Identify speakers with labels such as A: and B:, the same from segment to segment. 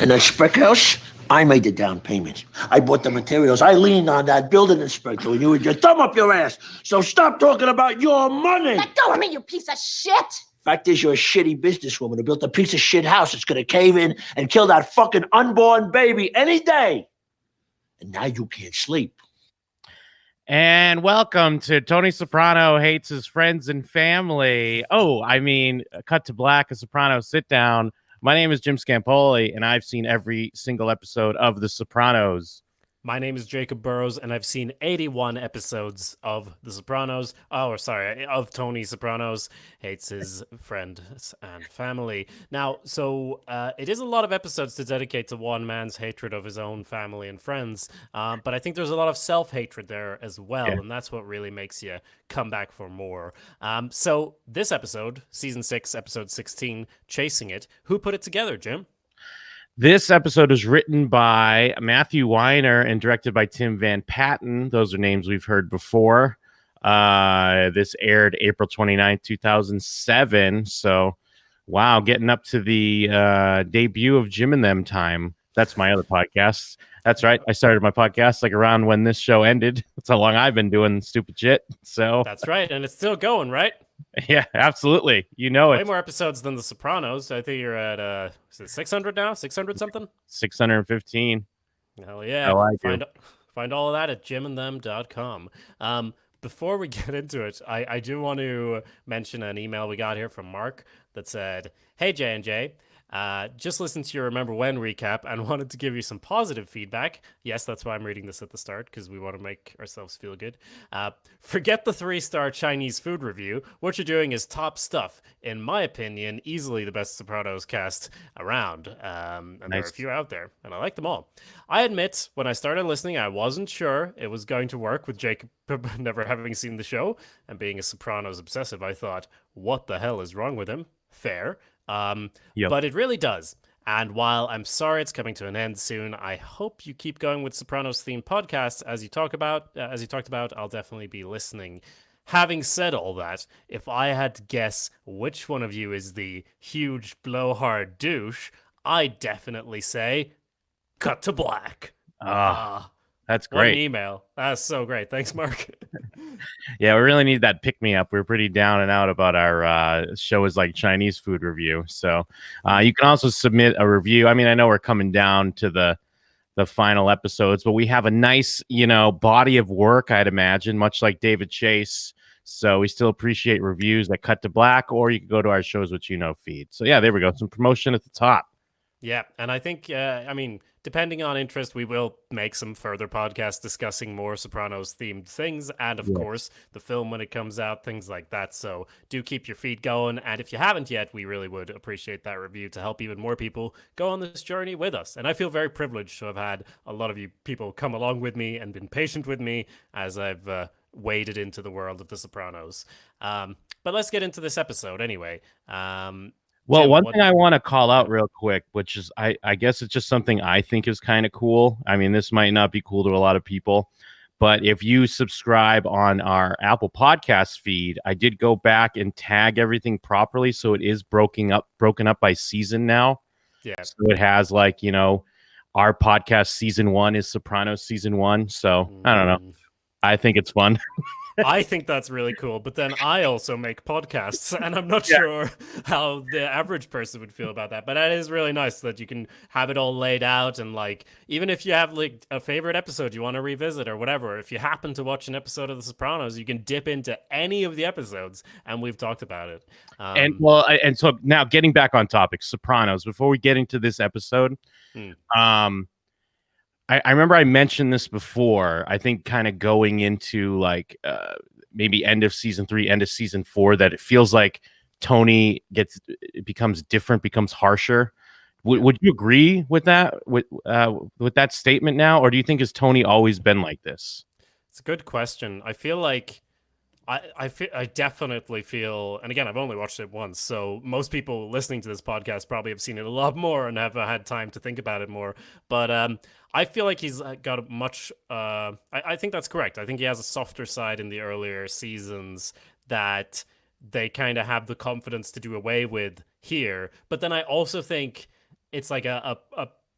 A: And that spec house, I made the down payment. I bought the materials. I leaned on that building inspector, and you with your thumb up your ass. So stop talking about your money.
B: Let go of me, you piece of shit!
A: Fact is, you're a shitty businesswoman who built a piece of shit house that's gonna cave in and kill that fucking unborn baby any day. And now you can't sleep.
C: And welcome to Tony Soprano Hates His Friends and Family. Cut to Black, a Soprano Sit-Down. My name is Jim Scampoli, and I've seen every single episode of The Sopranos.
D: My name is Jakob Burrows, and I've seen 81 episodes of The Sopranos. Of Tony Sopranos Hates His Friends and Family. Now, it is a lot of episodes to dedicate to one man's hatred of his own family and friends, but I think there's a lot of self-hatred there as well, and that's what really makes you come back for more. So this episode, Season 6, Episode 16, Chasing It, who put it together, Jim?
C: This episode was written by Matthew Weiner and directed by Tim Van Patten. Those are names we've heard before. This aired April 29th, 2007. So, wow, getting up to the debut of Jim and Them time. That's my other podcast. That's right. I started my podcast around when this show ended. That's how long I've been doing stupid shit. So
D: that's right. And it's still going, right?
C: Yeah, absolutely. You know
D: way more episodes than The Sopranos. I think you're at is it 600 now? 600 something?
C: 615.
D: Hell yeah. Find all of that at jimandthem.com. Before we get into it, I do want to mention an email we got here from Mark that said, "Hey J&J, just listened to your Remember When recap and wanted to give you some positive feedback." Yes, that's why I'm reading this at the start, because we want to make ourselves feel good. Forget the 3-star Chinese food review. What you're doing is top stuff. In my opinion, easily the best Sopranos cast around. And nice. There are a few out there, and I like them all. I admit, when I started listening, I wasn't sure it was going to work with Jakob never having seen the show, and being a Sopranos obsessive, I thought, what the hell is wrong with him? Fair. But it really does. And while I'm sorry it's coming to an end soon, I hope you keep going with Sopranos themed podcasts as you talked about. I'll definitely be listening. Having said all that, if I had to guess which one of you is the huge blowhard douche, I definitely say cut to black.
C: That's great.
D: What an email. That's so great. Thanks, Mark.
C: Yeah, we really need that pick-me-up. We're pretty down and out about our show is like Chinese food review. So you can also submit a review. I mean, I know we're coming down to the final episodes, but we have a nice, body of work, I'd imagine, much like David Chase. So we still appreciate reviews that cut to black, or you can go to our shows which feed. So yeah, there we go. Some promotion at the top.
D: Yeah, and I think, depending on interest, we will make some further podcasts discussing more Sopranos-themed things, and of course, the film when it comes out, things like that. So do keep your feet going, and if you haven't yet, we really would appreciate that review to help even more people go on this journey with us. And I feel very privileged to have had a lot of you people come along with me and been patient with me as I've waded into the world of The Sopranos. But let's get into this episode anyway.
C: Well, one thing I want to call out real quick, which is I guess it's just something I think is kind of cool. I mean, this might not be cool to a lot of people, but if you subscribe on our Apple Podcast feed, I did go back and tag everything properly, so it is broken up by season now. Yeah. So it has our podcast season 1 is Sopranos season 1. So I don't know. I think it's fun.
D: I think that's really cool, but then I also make podcasts, and I'm not sure how the average person would feel about that. But that is really nice that you can have it all laid out, and even if you have a favorite episode you want to revisit or whatever, if you happen to watch an episode of The Sopranos, you can dip into any of the episodes, and we've talked about it.
C: And so now getting back on topic, Sopranos. Before we get into this episode, I remember I mentioned this before, I think kind of going into maybe end of season 3, end of season 4, that it feels like Tony becomes different, becomes harsher. Would you agree with that, with that statement now? Or do you think has Tony always been like this?
D: It's a good question. I feel like I definitely feel, and again, I've only watched it once, so most people listening to this podcast probably have seen it a lot more and have had time to think about it more. But I feel like he's got a much, I think that's correct. I think he has a softer side in the earlier seasons that they kind of have the confidence to do away with here. But then I also think it's like a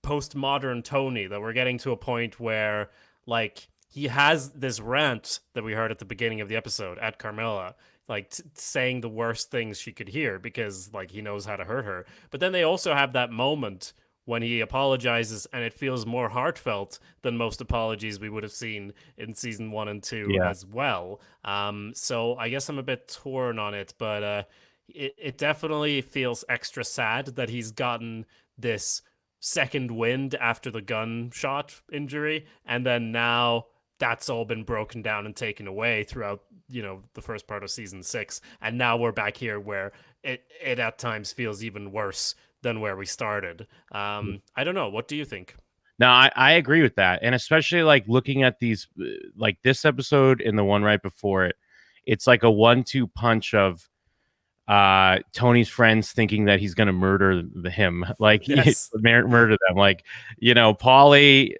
D: postmodern Tony, that we're getting to a point where like he has this rant that we heard at the beginning of the episode at Carmela, like saying the worst things she could hear because like he knows how to hurt her. But then they also have that moment when he apologizes and it feels more heartfelt than most apologies we would have seen in season 1 and 2 as well. So I guess I'm a bit torn on it, but it definitely feels extra sad that he's gotten this second wind after the gunshot injury, and then now that's all been broken down and taken away throughout, the first part of season 6, and now we're back here where it at times feels even worse than where we started. I don't know. What do you think?
C: No, I agree with that, and especially like looking at these, like this episode and the one right before it, it's like a 1-2 punch of Tony's friends thinking that he's going to murder him, like
D: Yes.
C: murder them, like Paulie,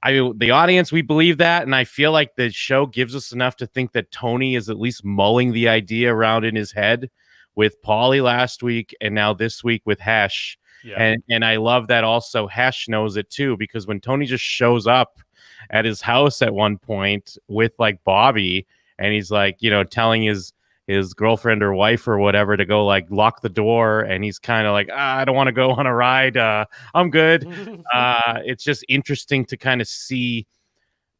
C: the audience, we believe that, and I feel like the show gives us enough to think that Tony is at least mulling the idea around in his head with Paulie last week and now this week with Hesh. And I love that also Hesh knows it too, because when Tony just shows up at his house at one point with like Bobby, and he's like, telling his girlfriend or wife or whatever to go like lock the door, and he's kind of like, I don't want to go on a ride, I'm good. It's just interesting to kind of see,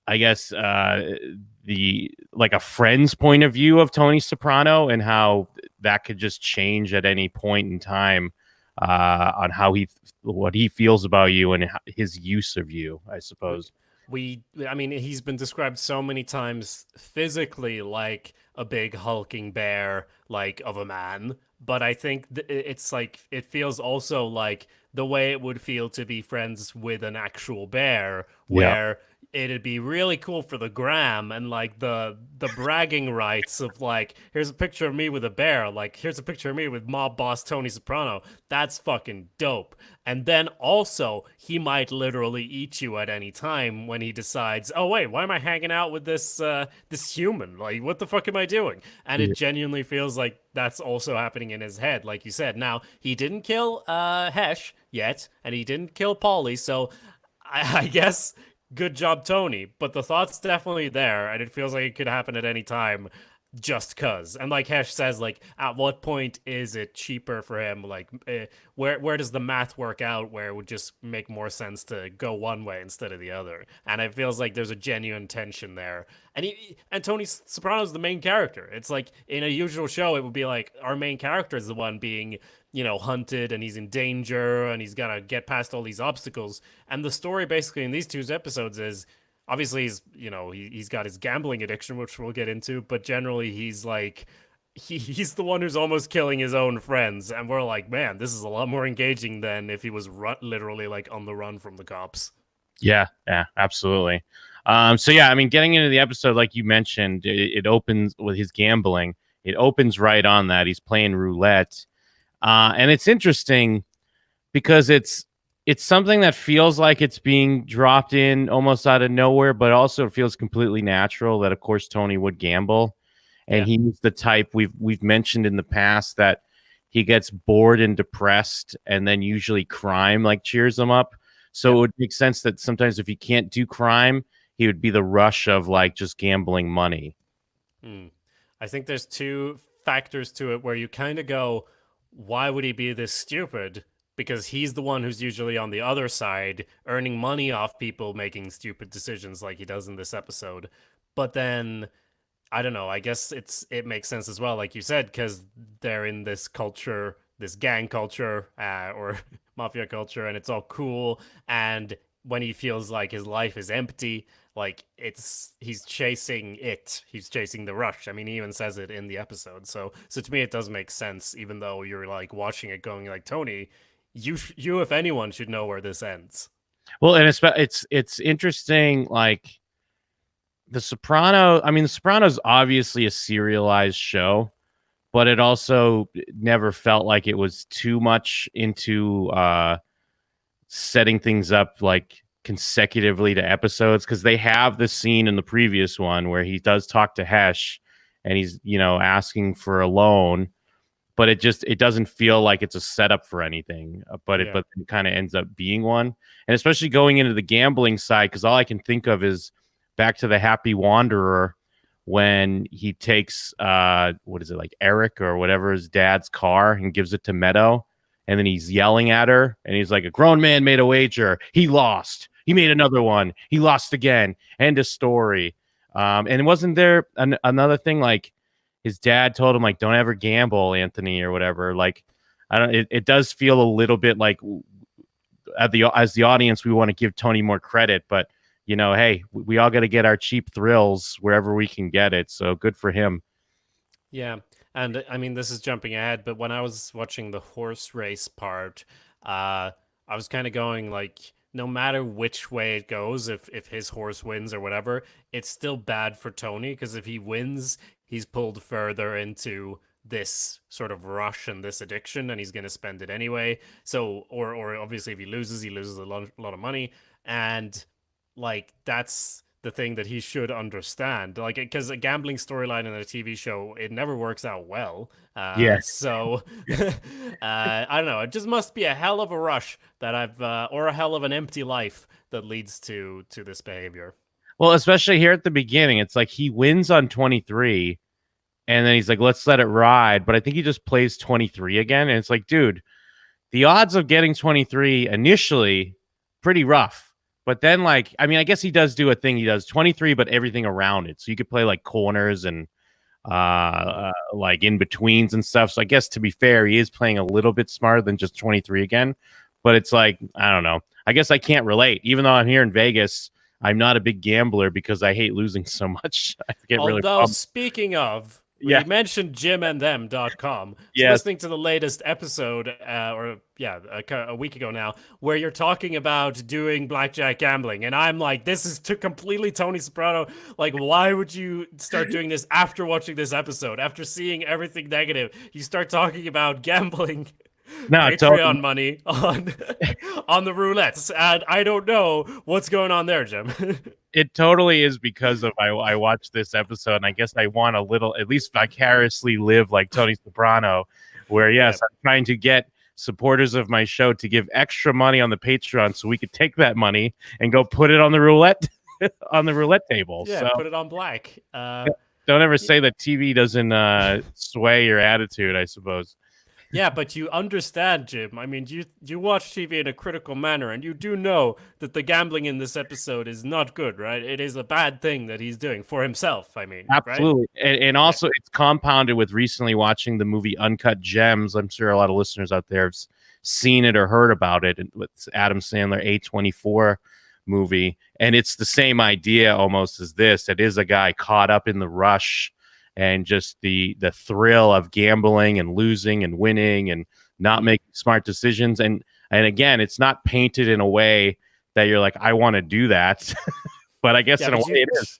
C: I guess, the like a friend's point of view of Tony Soprano and how that could just change at any point in time, on how what he feels about you and his use of you, I suppose.
D: He's been described so many times physically like a big hulking bear, like of a man. But I think it's like, it feels also like the way it would feel to be friends with an actual bear, where it'd be really cool for the gram and like the bragging rights of like, here's a picture of me with a bear, like here's a picture of me with mob boss Tony Soprano. That's fucking dope. And then also he might literally eat you at any time when he decides, oh wait, why am I hanging out with this human? Like, what the fuck am I doing? And it genuinely feels like that's also happening in his head, like you said. Now, he didn't kill Hesh yet, and he didn't kill Paulie, so I guess good job, Tony. But the thought's definitely there, and it feels like it could happen at any time, just cuz. And like Hesh says, like, at what point is it cheaper for him? Like, where does the math work out where it would just make more sense to go one way instead of the other? And it feels like there's a genuine tension there. And Tony Soprano's the main character. It's like, in a usual show, it would be like, our main character is the one being, hunted, and he's in danger, and he's got to get past all these obstacles. And the story basically in these 2 episodes is, obviously he's got his gambling addiction, which we'll get into, but generally he's like, he's the one who's almost killing his own friends. And we're like, man, this is a lot more engaging than if he was literally like on the run from the cops.
C: Yeah, absolutely. Getting into the episode, like you mentioned, it opens with his gambling. It opens right on that. He's playing roulette. And it's interesting because it's something that feels like it's being dropped in almost out of nowhere, but also it feels completely natural that, of course, Tony would gamble. And he's the type we've mentioned in the past that he gets bored and depressed, and then usually crime like cheers him up. So it would make sense that sometimes if he can't do crime, he would be the rush of like just gambling money.
D: I think there's 2 factors to it where you kind of go, why would he be this stupid? Because he's the one who's usually on the other side, earning money off people making stupid decisions like he does in this episode. But then, I don't know, I guess it makes sense as well, like you said, because they're in this culture, this gang culture, or mafia culture, and it's all cool. And when he feels like his life is empty, like he's chasing the rush. I mean, he even says it in the episode. So to me, it does make sense, even though you're like watching it going like, Tony, you if anyone should know where this ends.
C: Well, and it's interesting, like the Sopranos obviously a serialized show, but it also never felt like it was too much into setting things up like consecutively to episodes, because they have the scene in the previous one where he does talk to Hesh and he's asking for a loan, but it doesn't feel like it's a setup for anything. But it kind of ends up being one, and especially going into the gambling side, because all I can think of is back to the Happy Wanderer when he takes what is it, like Eric or whatever, his dad's car, and gives it to Meadow, and then he's yelling at her, and he's like, a grown man made a wager, he lost, he made another one, he lost again, end of story. And wasn't there another thing, like his dad told him, like, don't ever gamble, Anthony, or whatever? Like, I don't. It does feel a little bit like, as the audience, we want to give Tony more credit, but hey, we all got to get our cheap thrills wherever we can get it. So good for him.
D: Yeah, and I mean, this is jumping ahead, but when I was watching the horse race part, I was kind of going like, no matter which way it goes, if his horse wins or whatever, it's still bad for Tony, because if he wins, he's pulled further into this sort of rush and this addiction, and he's going to spend it anyway. So, or obviously if he loses a lot of money, and like that's the thing that he should understand, like, because a gambling storyline in a TV show, it never works out well. So I don't know, it just must be a hell of a rush that or a hell of an empty life that leads to this behavior.
C: Well, especially here at the beginning, it's like he wins on 23 and then he's like, let's let it ride, but I think he just plays 23 again, and it's like, dude, the odds of getting 23 initially pretty rough. But then, like, I mean, I guess he does do a thing. He does 23, but everything around it. So you could play like corners and like in betweens and stuff. So I guess, to be fair, he is playing a little bit smarter than just 23 again. But it's like, I don't know. I guess I can't relate. Even though I'm here in Vegas, I'm not a big gambler because I hate losing so much. I get really pumped.
D: Speaking of, you mentioned JimandThem.com.
C: Yes.
D: Listening to the latest episode, a week ago now, where you're talking about doing blackjack gambling, and I'm like, this is completely Tony Soprano. Like, why would you start doing this after watching this episode? After seeing everything negative, you start talking about gambling.
C: No,
D: Patreon money on the roulettes, and I don't know what's going on there, Jim.
C: It totally is because of I watched this episode, and I guess I want a little, at least vicariously live like Tony Soprano, where I'm trying to get supporters of my show to give extra money on the Patreon so we could take that money and go put it on the roulette table.
D: Yeah,
C: so,
D: put it on black.
C: Don't ever say that TV doesn't sway your attitude, I suppose.
D: Yeah, but you understand, Jim. I mean, you watch TV in a critical manner, and you do know that the gambling in this episode is not good, right? It is a bad thing that he's doing for himself, I mean.
C: Absolutely.
D: Right?
C: And also, it's compounded with recently watching the movie Uncut Gems. I'm sure a lot of listeners out there have seen it or heard about it. It's Adam Sandler, A24 movie. And it's the same idea almost as this. It is a guy caught up in the rush and just the thrill of gambling and losing and winning and not making smart decisions. And again, it's not painted in a way that you're like, I want to do that. But I guess in a way it is.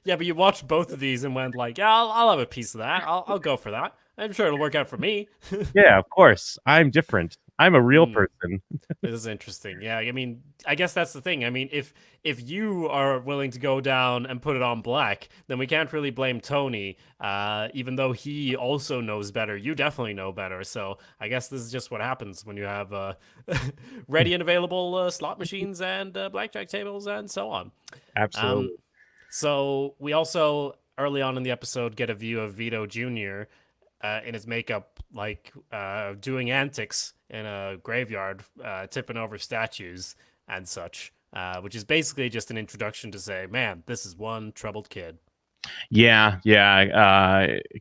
D: Yeah, but you watched both of these and went like, yeah, I'll have a piece of that. I'll go for that. I'm sure it'll work out for me.
C: Yeah, of course. I'm different. I'm a real person.
D: This is interesting. Yeah, I mean, I guess that's the thing. I mean, if you are willing to go down and put it on black, then we can't really blame Tony, even though he also knows better. You definitely know better. So I guess this is just what happens when you have ready and available slot machines and blackjack tables and so on.
C: Absolutely.
D: So we also, early on in the episode, get a view of Vito Jr. In his makeup, like doing antics in a graveyard, tipping over statues and such, which is basically just an introduction to say, man, this is one troubled kid.
C: Yeah.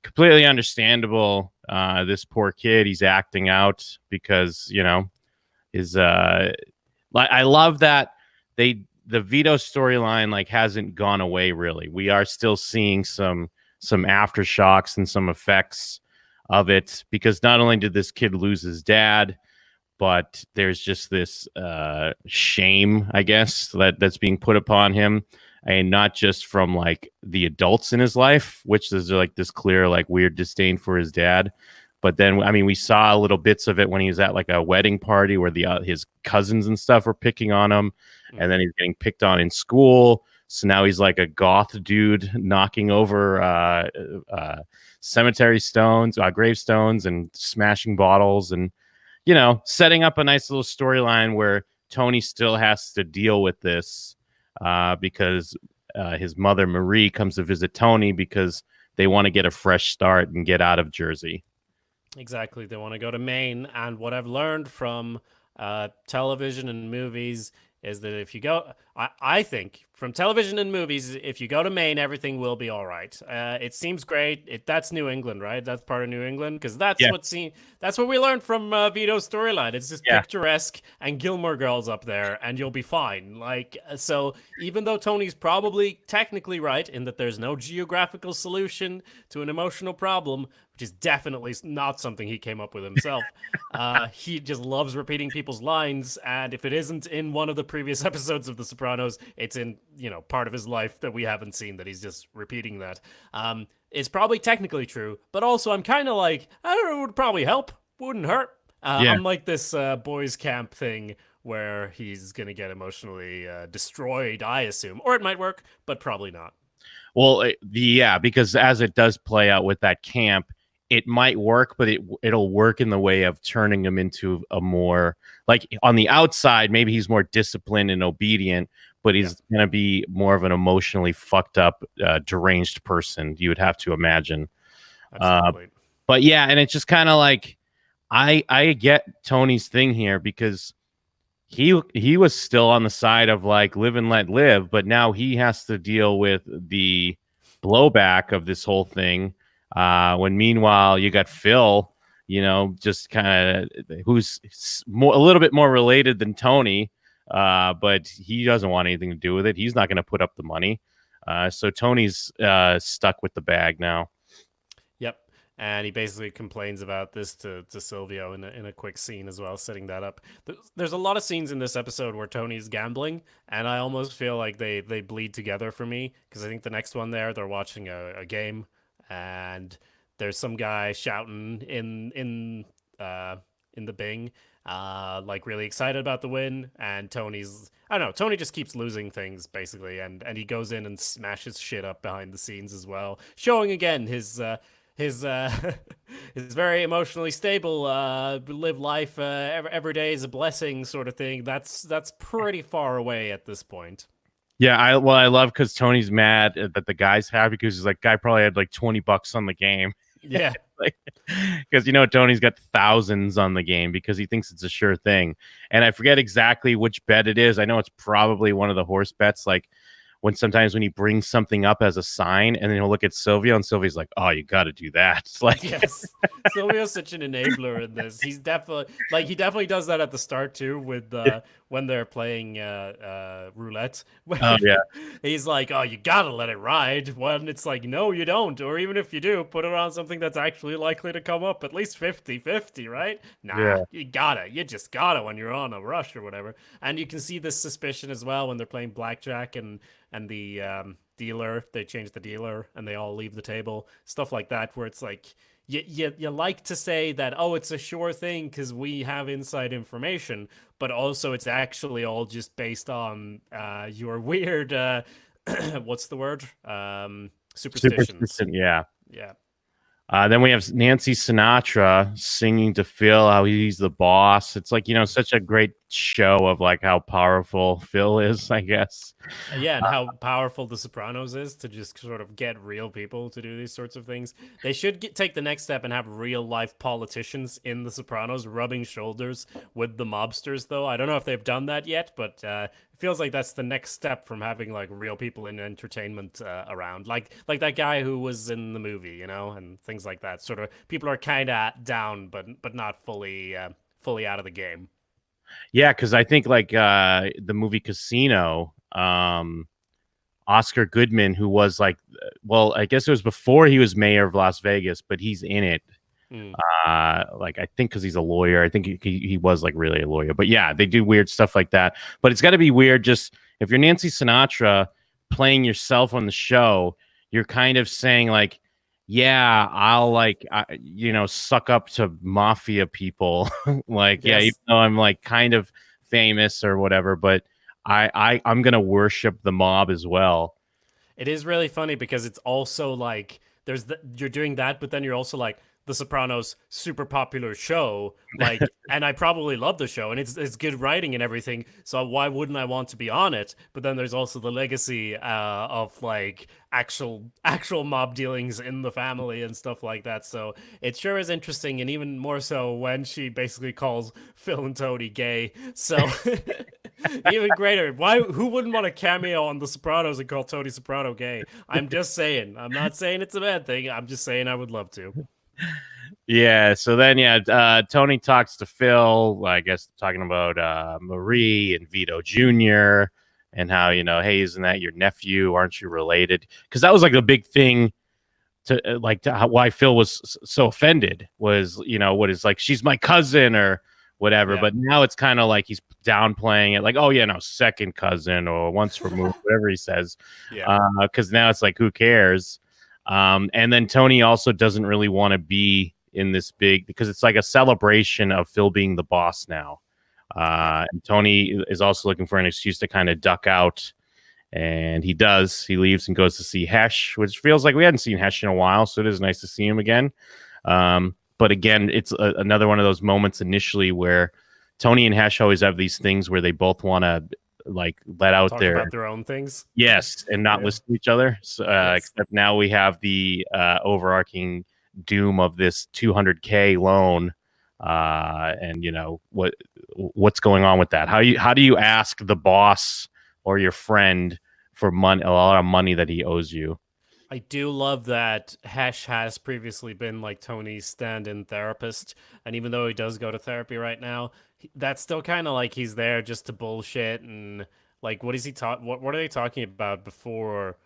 C: Completely understandable. This poor kid, he's acting out because, is I love that the Vito storyline like hasn't gone away really. We are still seeing some aftershocks and some effects of it, because not only did this kid lose his dad, but there's just this shame, I guess, that's being put upon him, and not just from like the adults in his life, which is like this clear like weird disdain for his dad, but then I mean we saw little bits of it when he was at like a wedding party where his cousins and stuff were picking on him, and then he's getting picked on in school. So now he's like a goth dude knocking over cemetery stones, gravestones, and smashing bottles, and setting up a nice little storyline where Tony still has to deal with this because his mother Marie comes to visit Tony because they want to get a fresh start and get out of Jersey.
D: Exactly. They want to go to Maine. And what I've learned from television and movies is that if you go, I think from television and movies, if you go to Maine, everything will be all right. It seems great. That's New England, right? That's part of New England, because that's what we learned from Vito's storyline. It's just picturesque and Gilmore Girls up there, and you'll be fine. Like, so even though Tony's probably technically right in that there's no geographical solution to an emotional problem, which is definitely not something he came up with himself. He just loves repeating people's lines, and if it isn't in one of the previous episodes of The Sopranos, it's in, part of his life that we haven't seen, that he's just repeating that. It's probably technically true, but also I'm kind of like, I don't know, it would probably help. Wouldn't hurt. Unlike this boys camp thing where he's going to get emotionally destroyed, I assume. Or it might work, but probably not.
C: Well, because as it does play out with that camp, it might work, but it'll work in the way of turning him into a more, like, on the outside, maybe he's more disciplined and obedient, but he's going to be more of an emotionally fucked up, deranged person, you would have to imagine. But yeah, and it's just kind of like, I get Tony's thing here, because he was still on the side of like live and let live, but now he has to deal with the blowback of this whole thing. When meanwhile you got Phil, just kind of who's a little bit more related than Tony, but he doesn't want anything to do with it. He's not going to put up the money. So Tony's stuck with the bag now. Yep.
D: And he basically complains about this to Silvio in a quick scene as well, setting that up. There's a lot of scenes in this episode where Tony's gambling, and I almost feel like they bleed together for me, because I think the next one they're watching a game, and there's some guy shouting in the Bing, like really excited about the win, and Tony's, I don't know, Tony just keeps losing things basically, and he goes in and smashes shit up behind the scenes as well, showing again his very emotionally stable, live life, every day is a blessing sort of thing. That's pretty far away at this point.
C: Yeah, I love because Tony's mad that the guy's happy because he's like, guy probably had like $20 on the game.
D: Yeah,
C: because Tony's got thousands on the game because he thinks it's a sure thing. And I forget exactly which bet it is. I know it's probably one of the horse bets, like sometimes when he brings something up as a sign, and then he'll look at Silvio, and Silvio's like, "Oh, you got to do that." It's like,
D: yes, Silvio's such an enabler in this. He's definitely he definitely does that at the start too, with when they're playing roulette.
C: Oh yeah,
D: he's like, "Oh, you gotta let it ride." When it's like, "No, you don't," or even if you do, put it on something that's actually likely to come up at least 50-50, right? Nah, you just gotta when you're on a rush or whatever. And you can see this suspicion as well when they're playing blackjack and the dealer, they change the dealer and they all leave the table, stuff like that, where it's like you like to say that, oh, it's a sure thing because we have inside information, but also it's actually all just based on your weird what's the word, superstitions.
C: Yeah. Then we have Nancy Sinatra singing to Phil how he's the boss. It's like, such a great show of like how powerful Phil is, I guess.
D: Yeah, and how powerful The Sopranos is to just sort of get real people to do these sorts of things. They should take the next step and have real life politicians in The Sopranos rubbing shoulders with the mobsters, though. I don't know if they've done that yet, but it feels like that's the next step from having like real people in entertainment around, like that guy who was in the movie, and things like that. Sort of people are kind of down, but not fully out of the game.
C: Yeah, because I think like the movie Casino, Oscar Goodman, who was like, well, I guess it was before he was mayor of Las Vegas, but he's in it. Like, I think because he's a lawyer. I think he was like really a lawyer. But yeah, they do weird stuff like that. But it's got to be weird. Just if you're Nancy Sinatra playing yourself on the show, you're kind of saying like, yeah, I'll like, suck up to mafia people. Like, yes. Yeah, even though I'm like kind of famous or whatever, but I'm gonna worship the mob as well.
D: It is really funny because it's also like you're doing that, but then you're also like the Sopranos, super popular show, like, and I probably love the show, and it's good writing and everything. So why wouldn't I want to be on it? But then there's also the legacy of like actual mob dealings in the family and stuff like that. So it sure is interesting, and even more so when she basically calls Phil and Tony gay. So. Even greater. Who wouldn't want a cameo on The Sopranos and call Tony Soprano gay? I'm just saying. I'm not saying it's a bad thing. I'm just saying I would love to.
C: Yeah. So then, Tony talks to Phil, I guess talking about Marie and Vito Jr. and how, hey, isn't that your nephew? Aren't you related? Because that was like the big thing to why Phil was so offended was, what is like, she's my cousin or whatever. Yeah. But now it's kind of like he's downplaying it, like, oh yeah, no, second cousin or once removed, whatever he says. Yeah. Because now it's like, who cares? And then Tony also doesn't really want to be in this big, because it's like a celebration of Phil being the boss now. And Tony is also looking for an excuse to kind of duck out. And he does. He leaves and goes to see Hesh, which feels like we hadn't seen Hesh in a while. So it is nice to see him again. But again, it's another one of those moments initially where Tony and Hesh always have these things where they both want to like let out
D: talk about their own things.
C: Yes, and not listen to each other. So, yes. Except now we have the overarching doom of this $200K loan, and what's going on with that? How do you ask the boss or your friend for money, a lot of money that he owes you?
D: I do love that Hesh has previously been like Tony's stand-in therapist, and even though he does go to therapy right now, that's still kind of like he's there just to bullshit. And like, what is he what are they talking about before?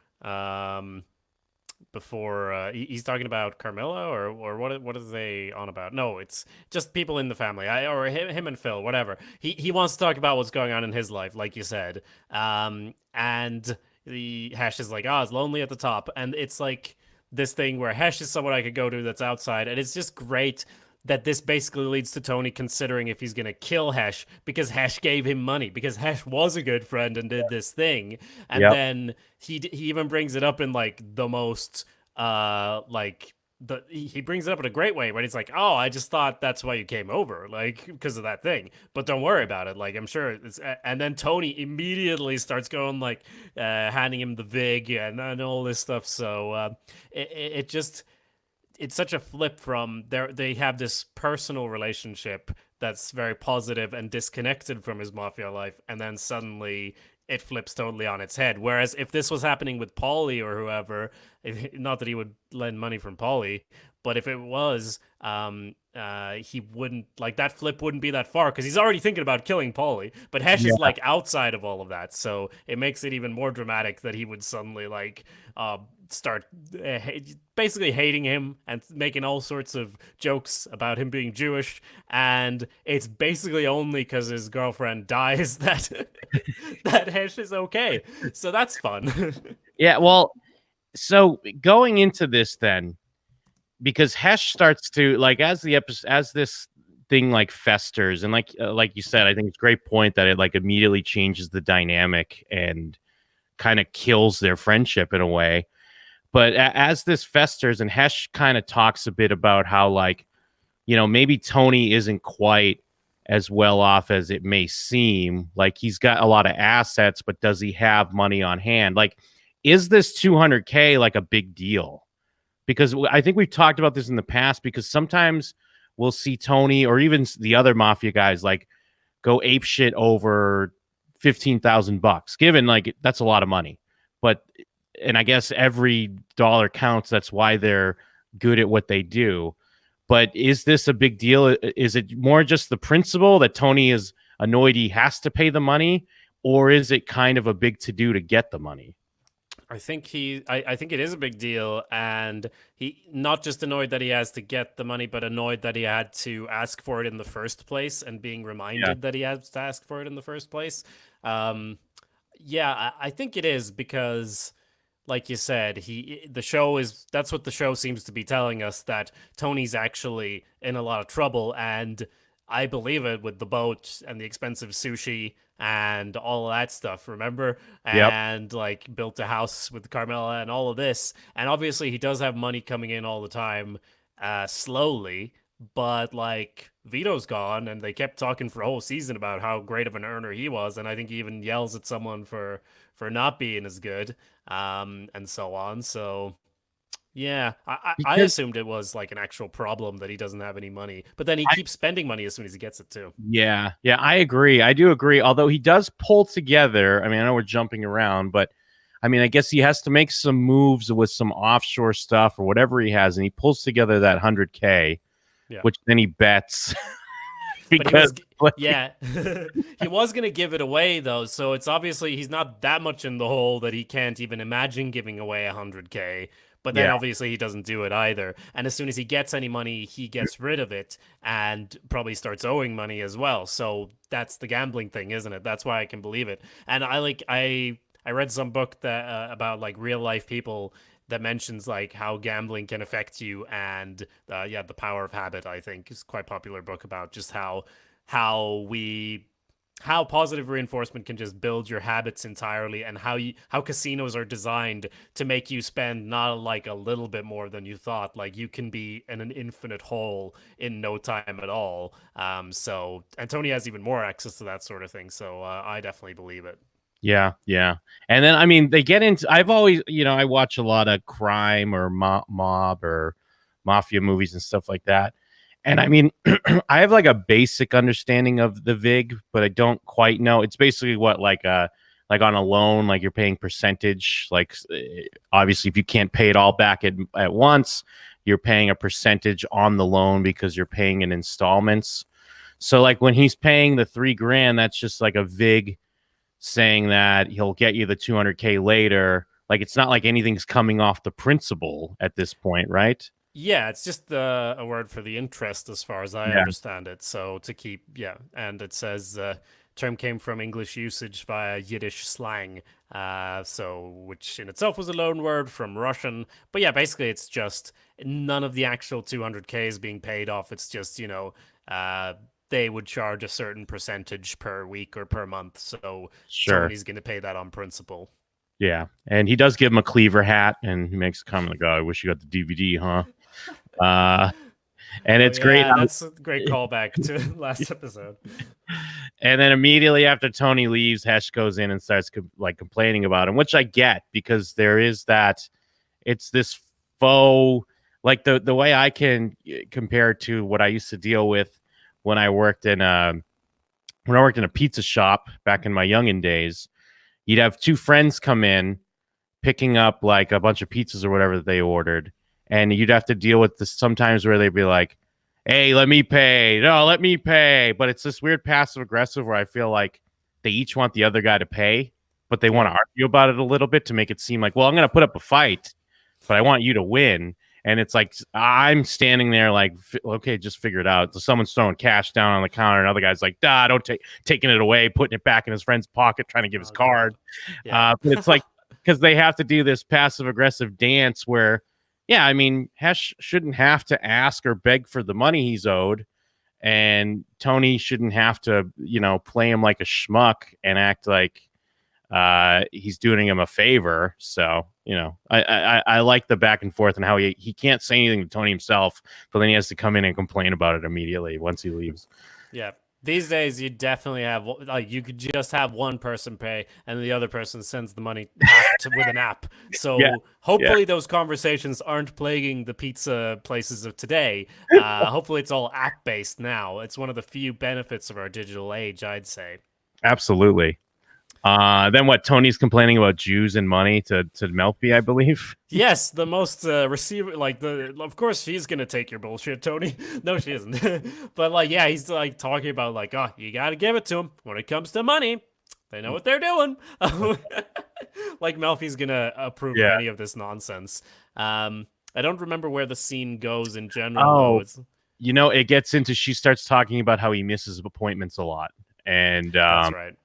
D: He's talking about Carmela or what are they on about? No, it's just people in the family, or him and Phil, whatever. He wants to talk about what's going on in his life, like you said, and. The Hesh is like, it's lonely at the top. And it's like this thing where Hesh is someone I could go to that's outside. And it's just great that this basically leads to Tony considering if he's going to kill Hesh because Hesh gave him money, because Hesh was a good friend and did this thing. And then he even brings it up in like the most, he brings it up in a great way, but he's like, oh, I just thought that's why you came over, like, because of that thing. But don't worry about it. Like, I'm sure it's, and then Tony immediately starts going like, handing him the VIG and all this stuff. So it's such a flip from they have this personal relationship that's very positive and disconnected from his mafia life. And then suddenly it flips totally on its head. Whereas if this was happening with Paulie or whoever, not that he would lend money from Paulie, but if it was, he wouldn't, like, that flip wouldn't be that far because he's already thinking about killing Paulie. But Hesh is like outside of all of that, so it makes it even more dramatic that he would suddenly like start basically hating him and making all sorts of jokes about him being Jewish. And it's basically only because his girlfriend dies that that Hesh is okay. So that's fun.
C: Yeah, well, so going into this then, because Hesh starts to, like, as this thing like festers, and like you said, I think it's a great point that it like immediately changes the dynamic and kind of kills their friendship in a way. But as this festers, and Hesh kind of talks a bit about how, like, maybe Tony isn't quite as well off as it may seem. Like, he's got a lot of assets, but does he have money on hand? Like, is this $200K like a big deal? Because I think we've talked about this in the past, because sometimes we'll see Tony or even the other mafia guys like go ape shit over $15,000, given like that's a lot of money. And I guess every dollar counts. That's why they're good at what they do. But is this a big deal? Is it more just the principle that Tony is annoyed he has to pay the money, or is it kind of a big to-do to get the money?
D: I think I think it is a big deal, and he not just annoyed that he has to get the money, but annoyed that he had to ask for it in the first place, and being reminded that he has to ask for it in the first place. I think it is because, like you said, that's what the show seems to be telling us, that Tony's actually in a lot of trouble. And I believe it with the boat and the expensive sushi and all of that stuff, remember?
C: Yep.
D: And like built a house with Carmela and all of this. And obviously he does have money coming in all the time, slowly, but like Vito's gone and they kept talking for a whole season about how great of an earner he was. And I think he even yells at someone for not being as good, and so on. So yeah, I
C: Because
D: assumed it was like an actual problem that he doesn't have any money, but then he keeps spending money as soon as he gets it too.
C: yeah, I agree. I do agree. Although he does pull together. I mean, I know we're jumping around, but I mean, I guess he has to make some moves with some offshore stuff or whatever he has, and he pulls together that 100K,
D: Yeah.
C: which then he bets.
D: But he was,
C: Like,
D: yeah, he was gonna give it away though, so it's obviously he's not that much in the hole that he can't even imagine giving away 100K. But then
C: Yeah.
D: obviously he doesn't do it either. And as soon as he gets any money, he gets rid of it and probably starts owing money as well. So that's the gambling thing, isn't it? That's why I can believe it. And I read some book that about like real life people that mentions like how gambling can affect you, and the power of habit, I think, is quite a popular book about just how positive reinforcement can just build your habits entirely, and how casinos are designed to make you spend not like a little bit more than you thought. Like you can be in an infinite hole in no time at all. So and Tony has even more access to that sort of thing. So I definitely believe it.
C: Yeah. And then, I mean, they get into, I've always, I watch a lot of crime or mob or mafia movies and stuff like that. And I mean, I have like a basic understanding of the VIG, but I don't quite know. It's basically what, like on a loan, like you're paying percentage. Like, obviously, if you can't pay it all back at once, you're paying a percentage on the loan because you're paying in installments. So like when he's paying the $3,000, that's just like a VIG saying that he'll get you the 200K later. Like, it's not like anything's coming off the principal at this point, right?
D: Yeah, it's just a word for the interest as far as I understand it. So to keep, and it says term came from English usage via Yiddish slang, which in itself was a loan word from Russian. But yeah, basically it's just none of the actual 200K is being paid off. It's just, they would charge a certain percentage per week or per month. So
C: sure,
D: Tony's going to pay that on principle.
C: Yeah, and he does give him a Cleaver hat, and he makes a comment like, "Oh, I wish you got the DVD, huh?" And it's great.
D: That's a great callback to last episode.
C: And then immediately after Tony leaves, Hesh goes in and starts complaining about him, which I get, because there is that. It's this faux, like the way I can compare it to what I used to deal with when I worked in a pizza shop back in my youngin' days. You'd have two friends come in, picking up like a bunch of pizzas or whatever that they ordered, and you'd have to deal with this sometimes where they'd be like, "Hey, let me pay. No, let me pay." But it's this weird passive aggressive where I feel like they each want the other guy to pay, but they want to argue about it a little bit to make it seem like, well, I'm going to put up a fight, but I want you to win. And it's like, I'm standing there like, okay, just figure it out. So someone's throwing cash down on the counter. Another guy's like, don't taking it away, putting it back in his friend's pocket, trying to give his card. But it's like, because they have to do this passive aggressive dance where, yeah, I mean, Hesh shouldn't have to ask or beg for the money he's owed. And Tony shouldn't have to, play him like a schmuck and act like he's doing him a favor. So, I like the back and forth and how he can't say anything to Tony himself, but then he has to come in and complain about it immediately once he leaves.
D: Yeah. These days, you definitely have, like, you could just have one person pay and the other person sends the money with an app. So hopefully those conversations aren't plaguing the pizza places of today. Hopefully it's all app-based now. It's one of the few benefits of our digital age, I'd say.
C: Absolutely. Then what? Tony's complaining about Jews and money to Melfi, I believe.
D: Yes, the most receiver, of course she's gonna take your bullshit, Tony. No, she isn't. But he's like talking about like, oh, you gotta give it to them when it comes to money. They know what they're doing. Like Melfi's gonna approve of any of this nonsense. I don't remember where the scene goes in general.
C: It gets into, she starts talking about how he misses appointments a lot, and
D: that's right.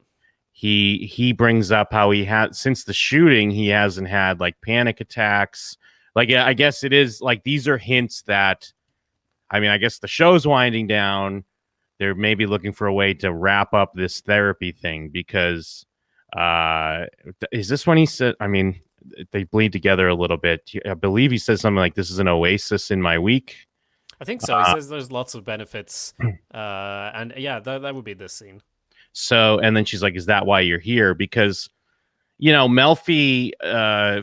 C: He brings up how he had, since the shooting, he hasn't had like panic attacks. Like, I guess it is like, these are hints that, I mean, I guess the show's winding down. they're maybe looking for a way to wrap up this therapy thing because is this when he said, I mean, they bleed together a little bit. I believe he says something like, this is an oasis in my week.
D: I think so. He says there's lots of benefits. And yeah, that would be this scene.
C: So, and then she's like, is that why you're here? Because, you know, Melfi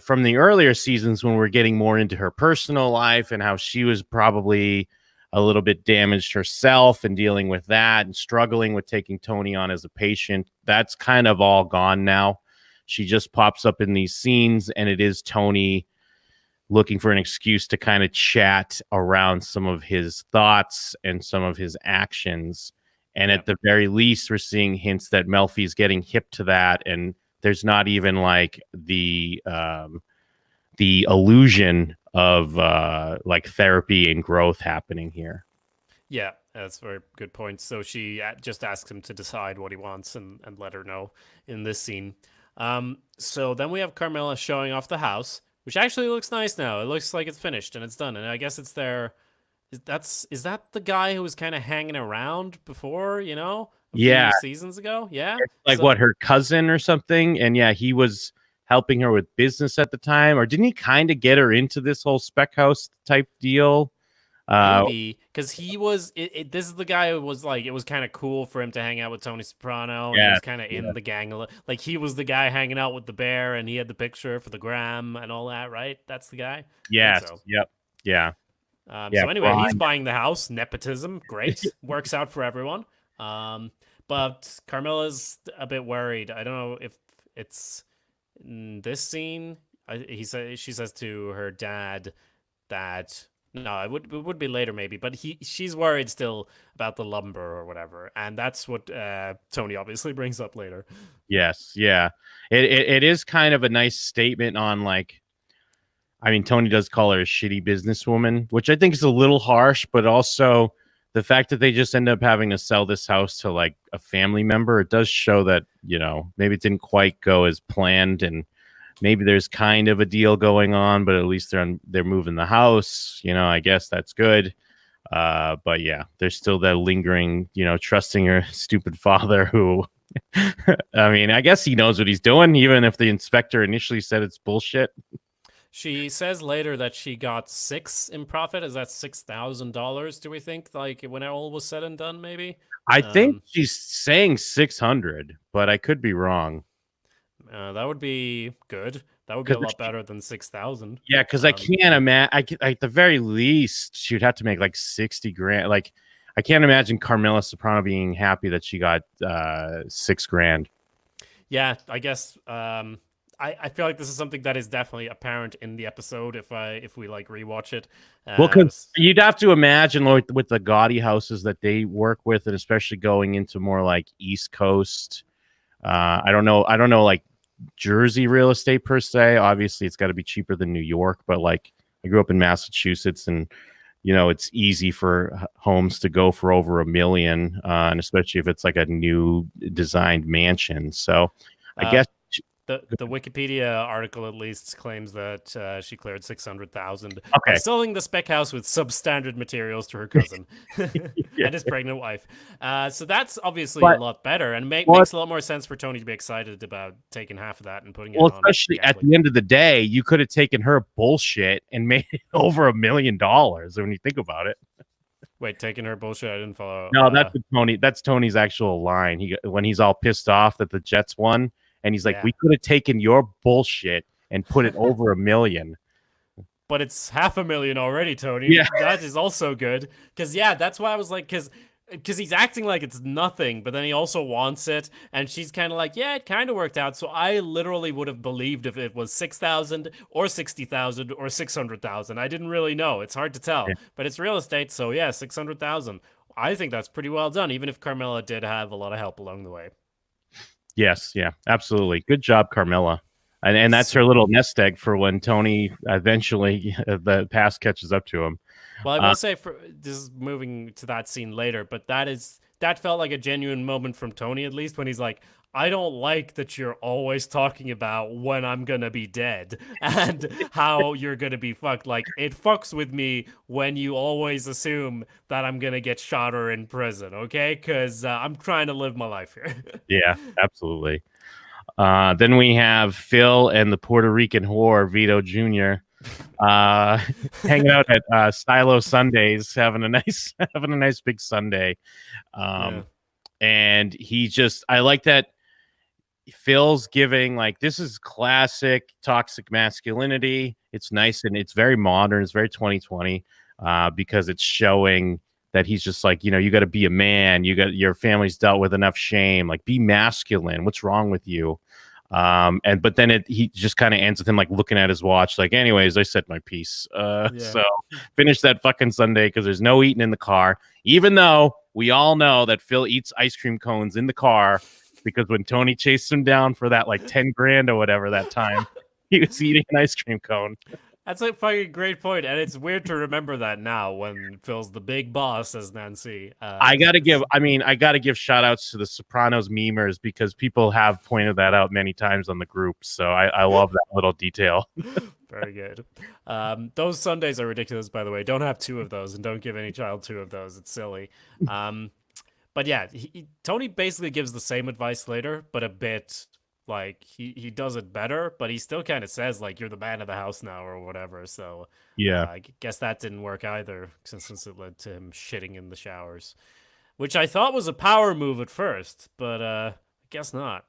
C: from the earlier seasons when we're getting more into her personal life and how she was probably a little bit damaged herself and dealing with that and struggling with taking Tony on as a patient, that's kind of all gone now. She just pops up in these scenes and it is Tony looking for an excuse to kind of chat around some of his thoughts and some of his actions. And at the very least, we're seeing hints that Melfi's getting hip to that. And there's not even like the illusion of like therapy and growth happening here.
D: Yeah, that's a very good point. So she just asks him to decide what he wants and let her know in this scene. So then we have Carmela showing off the house, which actually looks nice now. It looks like it's finished and it's done. And I guess it's their... Is that the guy who was kind of hanging around before, you know? A few seasons ago? Yeah?
C: It's like what, her cousin or something? And yeah, he was helping her with business at the time. Or didn't he kind of get her into this whole spec house type deal?
D: Maybe, because he was... this is the guy who was like, it was kind of cool for him to hang out with Tony Soprano. And he was kind of in the gang. Like, he was the guy hanging out with the bear, and he had the picture for the gram and all that, right? That's the guy?
C: Yes.
D: So.
C: Yep. Yeah.
D: So anyway, he's buying the house. Nepotism, great, works out for everyone. But Carmela's a bit worried. I don't know if it's in this scene. She says to her dad that no, it would be later maybe. But she's worried still about the lumber or whatever, and that's what Tony obviously brings up later.
C: Yes, yeah, it is kind of a nice statement on like. I mean, Tony does call her a shitty businesswoman, which I think is a little harsh, but also the fact that they just end up having to sell this house to like a family member, it does show that, you know, maybe it didn't quite go as planned and maybe there's kind of a deal going on, but at least they're moving the house. You know, I guess that's good. But yeah, there's still that lingering, you know, trusting her stupid father who, I mean, I guess he knows what he's doing, even if the inspector initially said it's bullshit.
D: She says later that she got 6 in profit. Is that $6,000? Do we think, like, when it all was said and done? Maybe.
C: I think she's saying 600, but I could be wrong.
D: That would be good. That would be a lot better than 6,000.
C: Yeah, because I can't imagine. At the very least, she would have to make like 60 grand. Like, I can't imagine Carmela Soprano being happy that she got $6 grand.
D: Yeah, I guess. I feel like this is something that is definitely apparent in the episode if we like rewatch it.
C: Well, because you'd have to imagine with the gaudy houses that they work with, and especially going into more like East Coast. I don't know like Jersey real estate per se. Obviously, it's got to be cheaper than New York, but like I grew up in Massachusetts, and you know it's easy for homes to go for over $1 million, and especially if it's like a new designed mansion. So, I guess.
D: The Wikipedia article at least claims that she cleared 600,000
C: by
D: selling the spec house with substandard materials to her cousin and his pregnant wife. So that's obviously a lot better and makes a lot more sense for Tony to be excited about taking half of that and putting it on.
C: Especially at the end of the day, you could have taken her bullshit and made it over $1 million when you think about it.
D: Wait, taking her bullshit? I didn't follow.
C: No, that's Tony's actual line. When he's all pissed off that the Jets won. And he's like, we could have taken your bullshit and put it over $1 million.
D: But it's $500,000 already, Tony.
C: Yeah.
D: That is also good. Because, that's why I was like, because he's acting like it's nothing, but then he also wants it. And she's kind of like, yeah, it kind of worked out. So I literally would have believed if it was 6,000 or 60,000 or 600,000. I didn't really know. It's hard to tell. Yeah. But it's real estate. So, 600,000. I think that's pretty well done, even if Carmela did have a lot of help along the way.
C: Yes, yeah, absolutely. Good job, Carmela. And that's her little nest egg for when Tony eventually the past catches up to him.
D: Well, I will say this is moving to that scene later, but that is that felt like a genuine moment from Tony, at least, when he's like, I don't like that you're always talking about when I'm gonna be dead and how you're gonna be fucked. Like, it fucks with me when you always assume that I'm gonna get shot or in prison, okay? Because I'm trying to live my life here.
C: Yeah, absolutely. Then we have Phil and the Puerto Rican whore, Vito Jr., hanging out at Silo Sundays, having a nice big Sunday. And I like that Phil's giving, like, this is classic toxic masculinity. It's nice and it's very modern. It's very 2020 because it's showing that he's just like, you got to be a man. Your family's dealt with enough shame. Like, be masculine. What's wrong with you? But then he just kind of ends with him like looking at his watch, like, anyways, I said my piece. So finish that fucking Sunday because there's no eating in the car, even though we all know that Phil eats ice cream cones in the car because when Tony chased him down for that like 10 grand or whatever that time, he was eating an ice cream cone.
D: That's a fucking great point, and it's weird to remember that now when Phil's the big boss, as Nancy. I gotta
C: give shout outs to the Sopranos memers because people have pointed that out many times on the group. So I love that little detail.
D: Very good. Those Sundays are ridiculous, by the way. Don't have two of those, and don't give any child two of those. It's silly. But yeah, Tony basically gives the same advice later, but a bit like he does it better, but he still kind of says like, you're the man of the house now or whatever. So yeah, I guess that didn't work either since it led to him shitting in the showers, which I thought was a power move at first, but I guess not.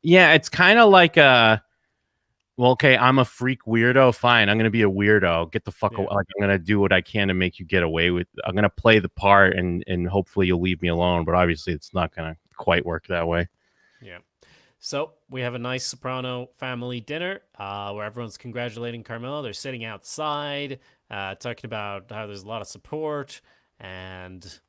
C: It's kind of like well, okay, I'm a freak weirdo. Fine, I'm gonna be a weirdo. Get the fuck away. Like, I'm gonna do what I can to make you get away with. I'm gonna play the part, and hopefully you'll leave me alone. But obviously, it's not gonna quite work that way.
D: Yeah. So we have a nice Soprano family dinner where everyone's congratulating Carmela. They're sitting outside, talking about how there's a lot of support. And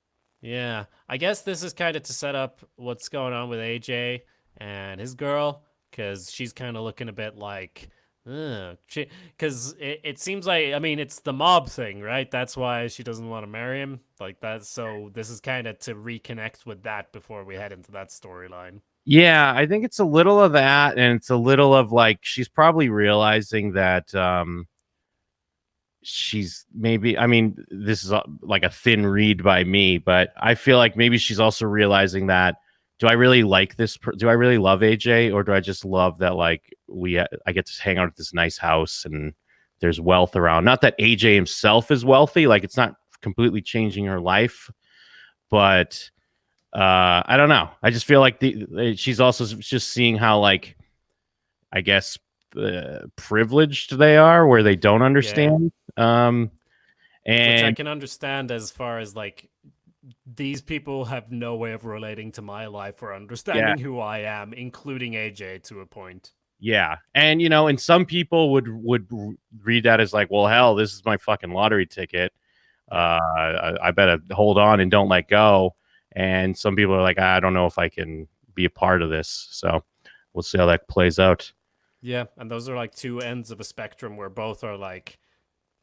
D: yeah, I guess this is kind of to set up what's going on with AJ and his girl, because she's kind of looking a bit like, because it seems like, I mean, it's the mob thing, right? That's why she doesn't want to marry him like that. So this is kind of to reconnect with that before we head into that storyline.
C: Yeah, I think it's a little of that, and it's a little of like she's probably realizing that she's maybe, I mean, this is like a thin read by me, but I feel like maybe she's also realizing that, do I really like this? Do I really love AJ, or do I just love that like I get to hang out at this nice house and there's wealth around? Not that AJ himself is wealthy, like it's not completely changing her life, but I don't know. I just feel like she's also just seeing how, like, I guess privileged they are, where they don't understand. And
D: which I can understand as far as like, these people have no way of relating to my life or understanding who I am, including AJ to a point.
C: Yeah, and and some people would read that as like, well, hell, this is my fucking lottery ticket. I better hold on and don't let go. And some people are like, I don't know if I can be a part of this. So we'll see how that plays out. Yeah.
D: And those are like two ends of a spectrum where both are like,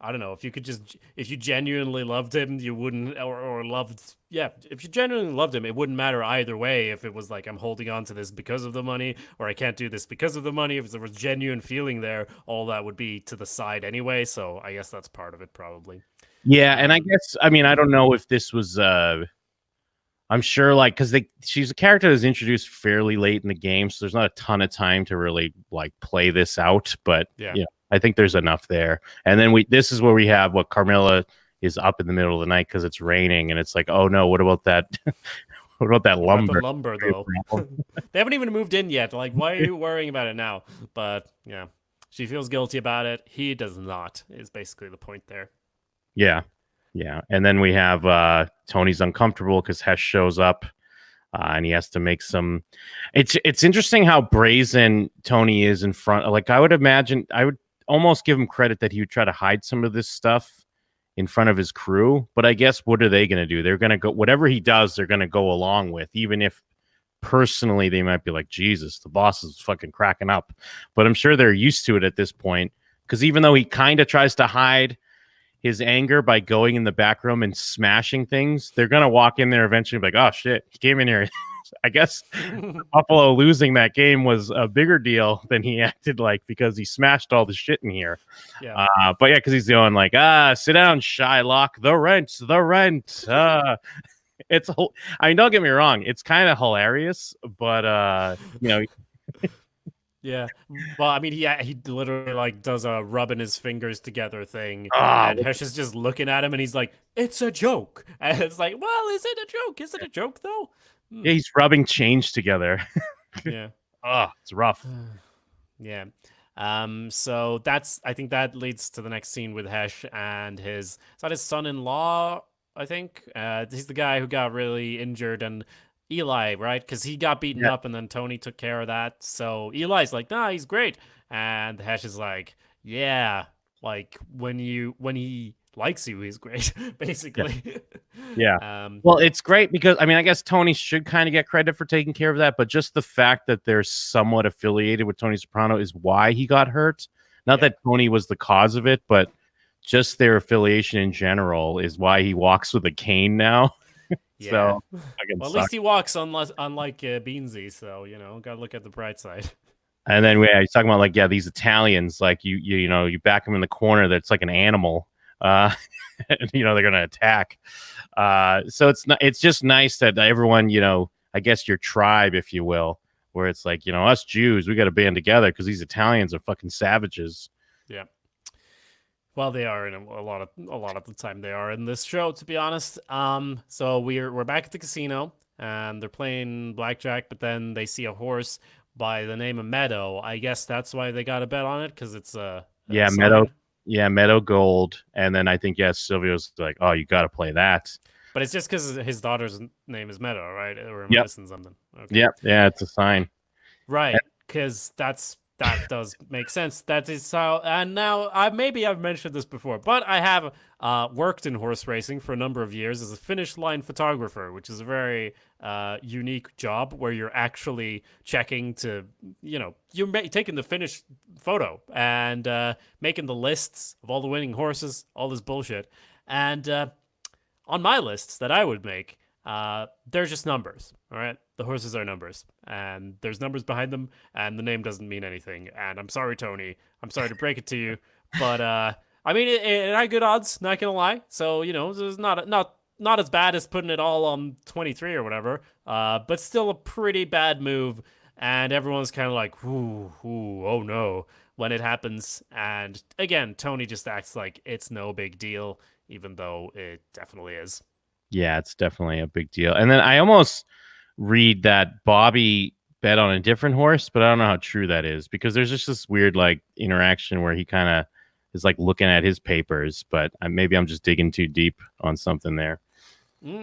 D: I don't know, if you genuinely loved him, you wouldn't, if you genuinely loved him, it wouldn't matter either way. If it was like, I'm holding on to this because of the money, or I can't do this because of the money. If there was genuine feeling there, all that would be to the side anyway. So I guess that's part of it probably.
C: Yeah. And I guess, I mean, I don't know if this was, I'm sure, like, because she's a character that's introduced fairly late in the game, so there's not a ton of time to really like play this out. But I think there's enough there. And then this is where we have what Carmela is up in the middle of the night because it's raining, and it's like, oh no, what about that? What about that lumber?
D: The lumber though. They haven't even moved in yet. Like, why are you worrying about it now? But yeah, she feels guilty about it. He does not. Is basically the point there.
C: Yeah. Yeah, and then we have Tony's uncomfortable because Hesh shows up, and he has to make some. It's interesting how brazen Tony is in front. Like, I would imagine, I would almost give him credit that he would try to hide some of this stuff in front of his crew. But I guess what are they going to do? They're going to go, whatever he does, they're going to go along with, even if personally they might be like, Jesus, the boss is fucking cracking up. But I'm sure they're used to it at this point, because even though he kind of tries to hide, his anger by going in the back room and smashing things, they're gonna walk in there eventually and be like, oh shit, he came in here. I guess Buffalo losing that game was a bigger deal than he acted like because he smashed all the shit in here.
D: Yeah.
C: But yeah, because he's going like, sit down, Shylock, the rent. It's, I mean, don't get me wrong, it's kind of hilarious, but you know.
D: Yeah. Well, I mean, he literally like does a rubbing his fingers together thing, and Hesh is just looking at him, and he's like, "It's a joke," and it's like, "Well, is it a joke? Is it a joke though?"
C: Yeah, he's rubbing change together.
D: Yeah.
C: It's rough.
D: Yeah. So I think that leads to the next scene with Hesh and is that his son-in-law? I think he's the guy who got really injured, and Eli, right? Because he got beaten up, and then Tony took care of that. So Eli's like, nah, he's great, and Hesh is like, yeah, like when he likes you, he's great, basically.
C: Yeah. Well, it's great because I mean, I guess Tony should kind of get credit for taking care of that, but just the fact that they're somewhat affiliated with Tony Soprano is why he got hurt. Not that Tony was the cause of it, but just their affiliation in general is why he walks with a cane now.
D: Yeah.
C: So,
D: well, at least he walks unlike Beansy, so gotta look at the bright side.
C: And then he's talking about like these Italians, like you back them in the corner that's like an animal, and, they're gonna attack. So it's just nice that everyone, I guess your tribe, if you will, where it's like us Jews, we got to band together because these Italians are fucking savages.
D: Yeah. Well, they are in a lot of the time. They are in this show, to be honest. So we're back at the casino, and they're playing blackjack. But then they see a horse by the name of Meadow. I guess that's why they got a bet on it, because it's a
C: Meadow. Yeah, Meadow Gold. And then I think Silvio's like, oh, you got to play that.
D: But it's just because his daughter's name is Meadow, right? Or am I missing something? Okay.
C: Yep. Yeah, it's a sign.
D: Right, because that does make sense. That is how. And now, maybe I've mentioned this before, but I have worked in horse racing for a number of years as a finish line photographer, which is a very unique job where you're actually checking to, you're taking the finished photo and making the lists of all the winning horses, all this bullshit. And on my lists that I would make, they're just numbers, all right? The horses are numbers, and there's numbers behind them, and the name doesn't mean anything. And I'm sorry, Tony. I'm sorry to break it to you, but I mean, it had good odds, not gonna lie. So it's not as bad as putting it all on 23 or whatever, but still a pretty bad move. And everyone's kind of like, ooh, oh no, when it happens. And again, Tony just acts like it's no big deal, even though it definitely is.
C: Yeah, it's definitely a big deal. And then I almost read that Bobby bet on a different horse, but I don't know how true that is because there's just this weird like interaction where he kind of is like looking at his papers, but maybe I'm just digging too deep on something there.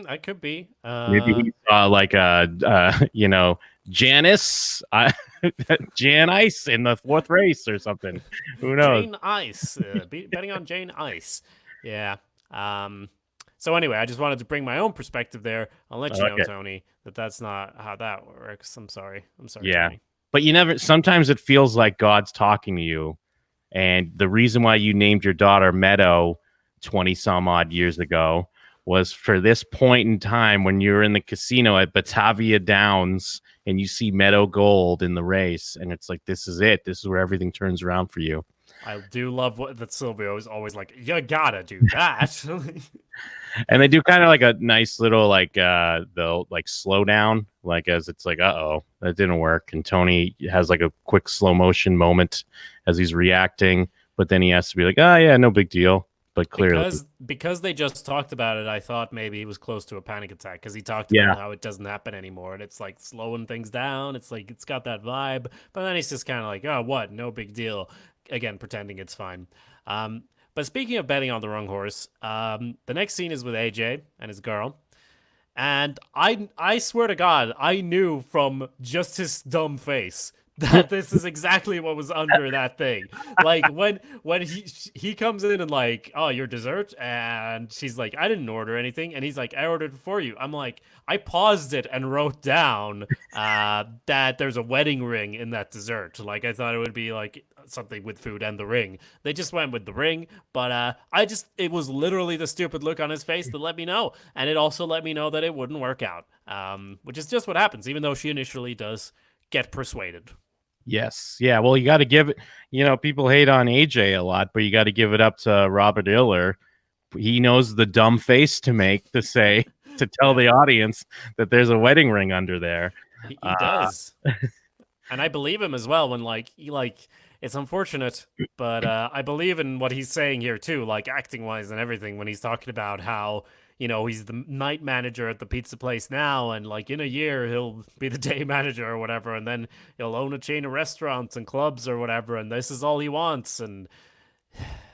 D: I could be.
C: Maybe he saw like Janice, Jan Ice in the fourth race or something. Who knows?
D: Jane Ice, betting on Jane Ice. Yeah. So anyway, I just wanted to bring my own perspective there. I'll let you know, Tony, that's not how that works. I'm sorry.
C: Yeah.
D: Tony.
C: But sometimes it feels like God's talking to you. And the reason why you named your daughter Meadow 20 some odd years ago was for this point in time when you're in the casino at Batavia Downs and you see Meadow Gold in the race. And it's like, this is it. This is where everything turns around for you.
D: I do love that Silvio is always like, you gotta do that.
C: And they do kind of like a nice little they'll like slow down, like as it's like, uh-oh, that didn't work. And Tony has like a quick slow motion moment as he's reacting, but then he has to be like, oh yeah, no big deal. But clearly
D: because they just talked about it, I thought maybe he was close to a panic attack because he talked about how it doesn't happen anymore and it's like slowing things down. It's like it's got that vibe, but then he's just kind of like, oh, what? No big deal. Again, pretending it's fine. But speaking of betting on the wrong horse, the next scene is with AJ and his girl. And I swear to God, I knew from just his dumb face that this is exactly what was under that thing. Like when he comes in and like, oh, your dessert, and she's like, I didn't order anything, and he's like, I ordered it for you. I'm like, I paused it and wrote down that there's a wedding ring in that dessert. Like I thought it would be like something with food and the ring. They just went with the ring, but it was literally the stupid look on his face that let me know, and it also let me know that it wouldn't work out. Which is just what happens, even though she initially does get persuaded.
C: Yes. Yeah. Well, you got to give it, people hate on AJ a lot, but you got to give it up to Robert Iller. He knows the dumb face to make to tell the audience that there's a wedding ring under there.
D: He does. And I believe him as well when it's unfortunate, but I believe in what he's saying here too, like acting wise and everything, when he's talking about how, he's the night manager at the pizza place now, and like in a year he'll be the day manager or whatever, and then he'll own a chain of restaurants and clubs or whatever, and this is all he wants. And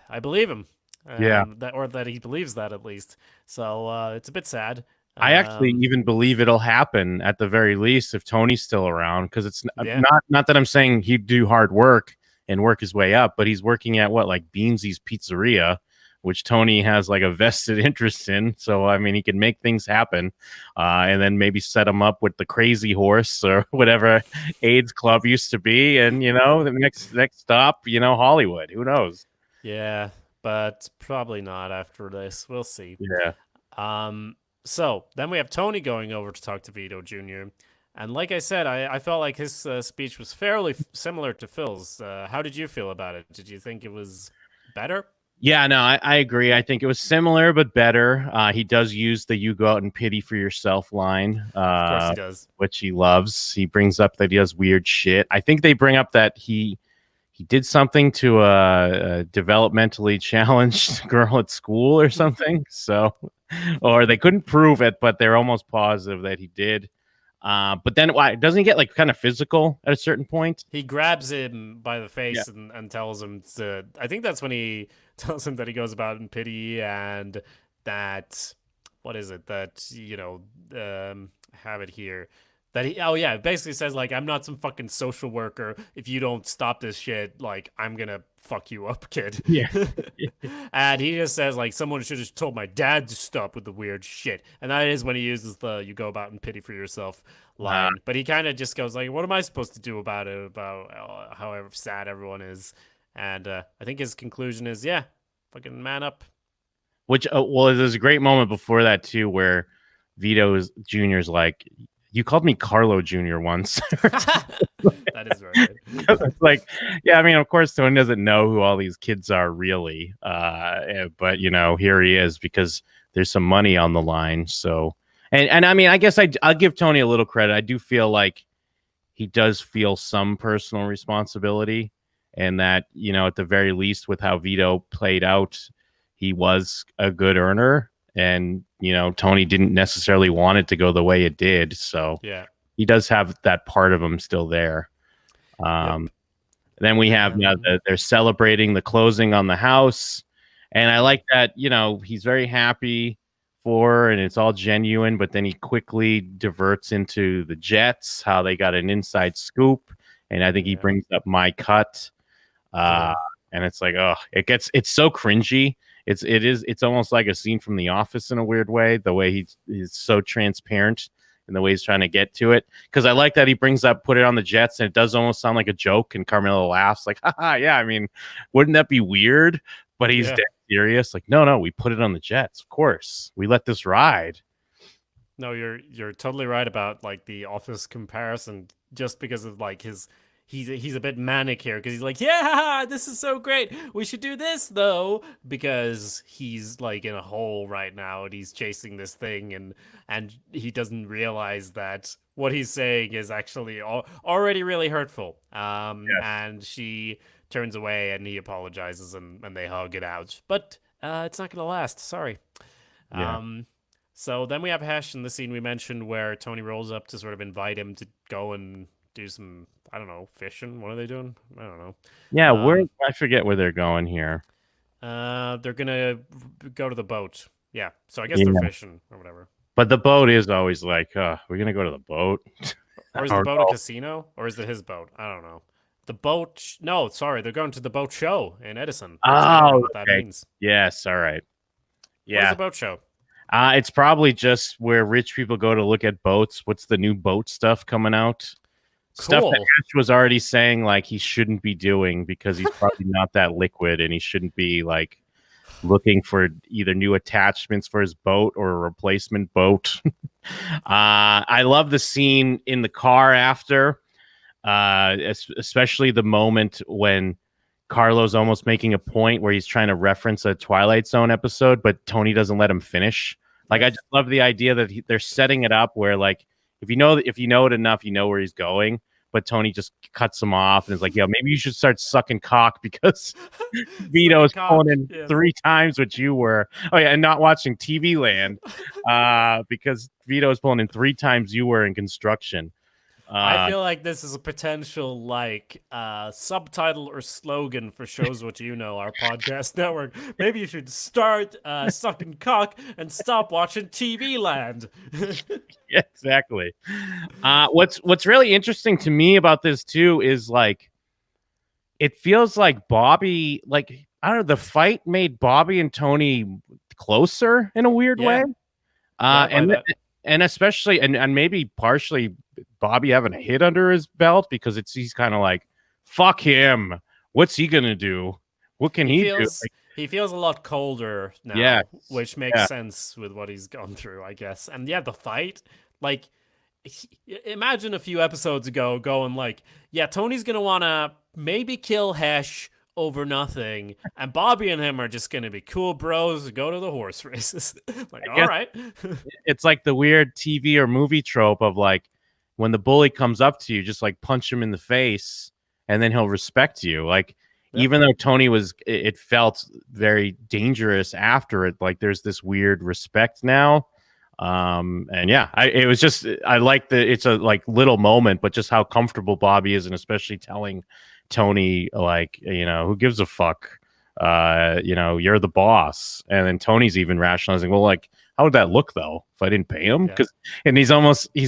D: I believe him. That he believes that at least. So it's a bit sad.
C: I actually even believe it'll happen at the very least if Tony's still around, because it's not that I'm saying he'd do hard work and work his way up, but he's working at Beansy's Pizzeria, which Tony has like a vested interest in. So, I mean, he can make things happen and then maybe set him up with the Crazy Horse or whatever AIDS club used to be. And, the next stop, Hollywood. Who knows?
D: Yeah, but probably not after this. We'll see.
C: Yeah.
D: So then we have Tony going over to talk to Vito Jr. And like I said, I felt like his speech was fairly similar to Phil's. How did you feel about it? Did you think it was better?
C: Yeah, no, I agree. I think it was similar but better. He does use the "you go out and pity for yourself" line.
D: Of course he does.
C: Which he loves. He brings up that he does weird shit. I think they bring up that he did something to a developmentally challenged girl at school or something. So, or they couldn't prove it, but they're almost positive that he did. But then doesn't he get kind of physical at a certain point?
D: He grabs him by the face and tells him to, I think that's when he tells him that he goes about in pity, and that, what is it, that, have it here, that he, basically says, I'm not some fucking social worker. If you don't stop this shit, I'm gonna fuck you up, kid.
C: Yeah.
D: And he just says, someone should have just told my dad to stop with the weird shit. And that is when he uses the "you go about and pity for yourself" line. But he kind of just goes what am I supposed to do about it, about however sad everyone is? And I think his conclusion is, fucking man up.
C: Which, there's a great moment before that, too, where Vito Jr.'s like, "You called me Carlo Jr. once."
D: That is very good.
C: It's I mean, of course, Tony doesn't know who all these kids are really. But, here he is because there's some money on the line. So, and I mean, I guess I'll give Tony a little credit. I do feel like he does feel some personal responsibility, and that, at the very least with how Vito played out, he was a good earner. And, Tony didn't necessarily want it to go the way it did. So he does have that part of him still there. Then we have now they're celebrating the closing on the house. And I like that, he's very happy for her and it's all genuine. But then he quickly diverts into the Jets, how they got an inside scoop. And I think he brings up my cut. And it's it's so cringy. It's almost like a scene from The Office in a weird way, the way he's so transparent and the way he's trying to get to it. Because I like that he brings up put it on the Jets, and it does almost sound like a joke, and Carmela laughs haha, yeah, I mean, wouldn't that be weird? But he's dead serious, no, we put it on the Jets, of course. We let this ride.
D: No, you're totally right about the Office comparison, just because of his he's a bit manic here, because he's this is so great. We should do this though, because he's in a hole right now and he's chasing this thing, and he doesn't realize that what he's saying is actually already really hurtful. And she turns away and he apologizes and they hug it out. But it's not gonna last. Sorry. So then we have Hesh in the scene we mentioned where Tony rolls up to sort of invite him to go and do some, I don't know, fishing. What are they doing? I don't know.
C: Yeah, I forget where they're going here.
D: They're gonna go to the boat. Yeah, so I guess they're fishing or whatever.
C: But the boat is always we're gonna go to the boat.
D: Or is the boat a casino? Or is it his boat? I don't know. The boat... No, sorry. They're going to the boat show in Edison. I don't know what that means.
C: Yes, all right. Yeah.
D: What is a boat show?
C: It's probably just where rich people go to look at boats. What's the new boat stuff coming out?
D: Cool.
C: Stuff that Hesh was already saying like he shouldn't be doing because he's probably not that liquid and he shouldn't be like looking for either new attachments for his boat or a replacement boat. I love the scene in the car after, especially the moment when Carlo's almost making a point where he's trying to reference a Twilight Zone episode, but Tony doesn't let him finish. Like, I just love the idea that they're setting it up where, like, if you know it enough, you know where he's going. But Tony just cuts him off and is like, "Yo, maybe you should start sucking cock because Vito's pulling in 3 times what you were." Oh yeah, and not watching TV Land because Vito's pulling in 3 times you were in construction.
D: I feel like this is a potential like subtitle or slogan for Shows What You Know, our podcast network. Maybe you should start sucking cock and stop watching TV Land.
C: Yeah, exactly. What's really interesting to me about this too is like it feels like Bobby, like I don't know, the fight made Bobby and Tony closer in a weird way. And especially and maybe partially Bobby having a hit under his belt because he's kind of like, fuck him. What's he gonna do? What can he do? Like,
D: he feels a lot colder now, which makes sense with what he's gone through, I guess. And yeah, the fight, like, imagine a few episodes ago going like, yeah, Tony's gonna wanna maybe kill Hesh over nothing, and Bobby and him are just gonna be cool bros who go to the horse races. Like, all right.
C: It's like the weird TV or movie trope of like when the bully comes up to you, just like punch him in the face and then he'll respect you. Like, even though Tony it felt very dangerous after it, like there's this weird respect now. And yeah, it was just, I like it's a like little moment, but just how comfortable Bobby is, and especially telling Tony, like, you know, who gives a fuck? You know, you're the boss. And then Tony's even rationalizing, well, like, how would that look though if I didn't pay him? And he's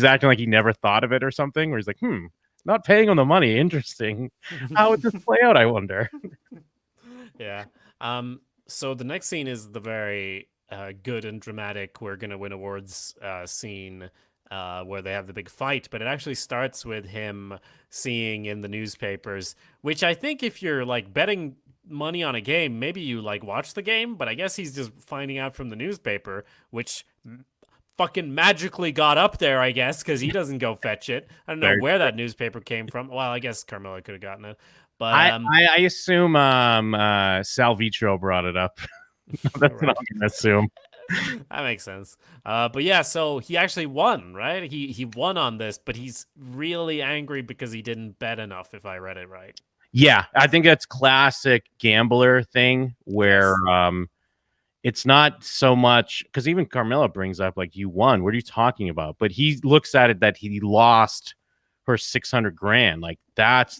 C: acting like he never thought of it or something, where he's like, not paying him the money. Interesting. How would this play out, I wonder?
D: Yeah. So the next scene is the very good and dramatic "we're gonna win awards" scene where they have the big fight, but it actually starts with him seeing in the newspapers, which I think if you're like betting money on a game, maybe you like watch the game, but I guess he's just finding out from the newspaper, which fucking magically got up there, I guess, because he doesn't go fetch it. I don't know where that newspaper came from. Well, I guess Carmela could have gotten it, but
C: I assume Sal Vitro brought it up. That's what I'm gonna assume.
D: That makes sense. But yeah, so he actually won, right? He won on this, but he's really angry because he didn't bet enough, if I read it right.
C: Yeah, I think that's classic gambler thing where it's not so much because even Carmela brings up like, you won. What are you talking about? But he looks at it that he lost her $600,000. Like, that's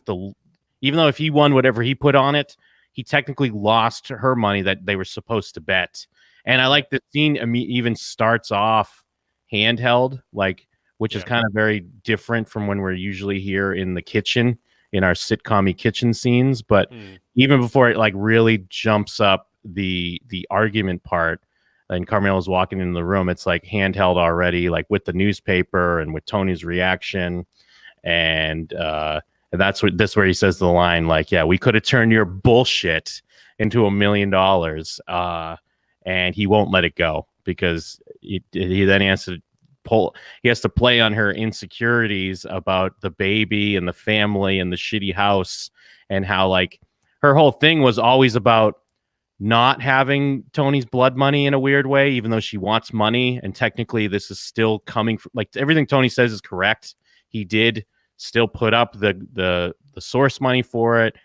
C: even though if he won whatever he put on it, he technically lost her money that they were supposed to bet. And I like the scene even starts off handheld, like, which is kind of very different from when we're usually here in the kitchen in our sitcom-y kitchen scenes. But even before it like really jumps up the argument part and Carmela's walking into the room, it's like handheld already, like with the newspaper and with Tony's reaction. And that's where he says the line like, yeah, we could have turned your bullshit into $1 million. And he won't let it go because he then has to play on her insecurities about the baby and the family and the shitty house, and how like her whole thing was always about not having Tony's blood money in a weird way, even though she wants money. And technically this is still coming from, like, everything Tony says is correct. He did still put up the source money for it.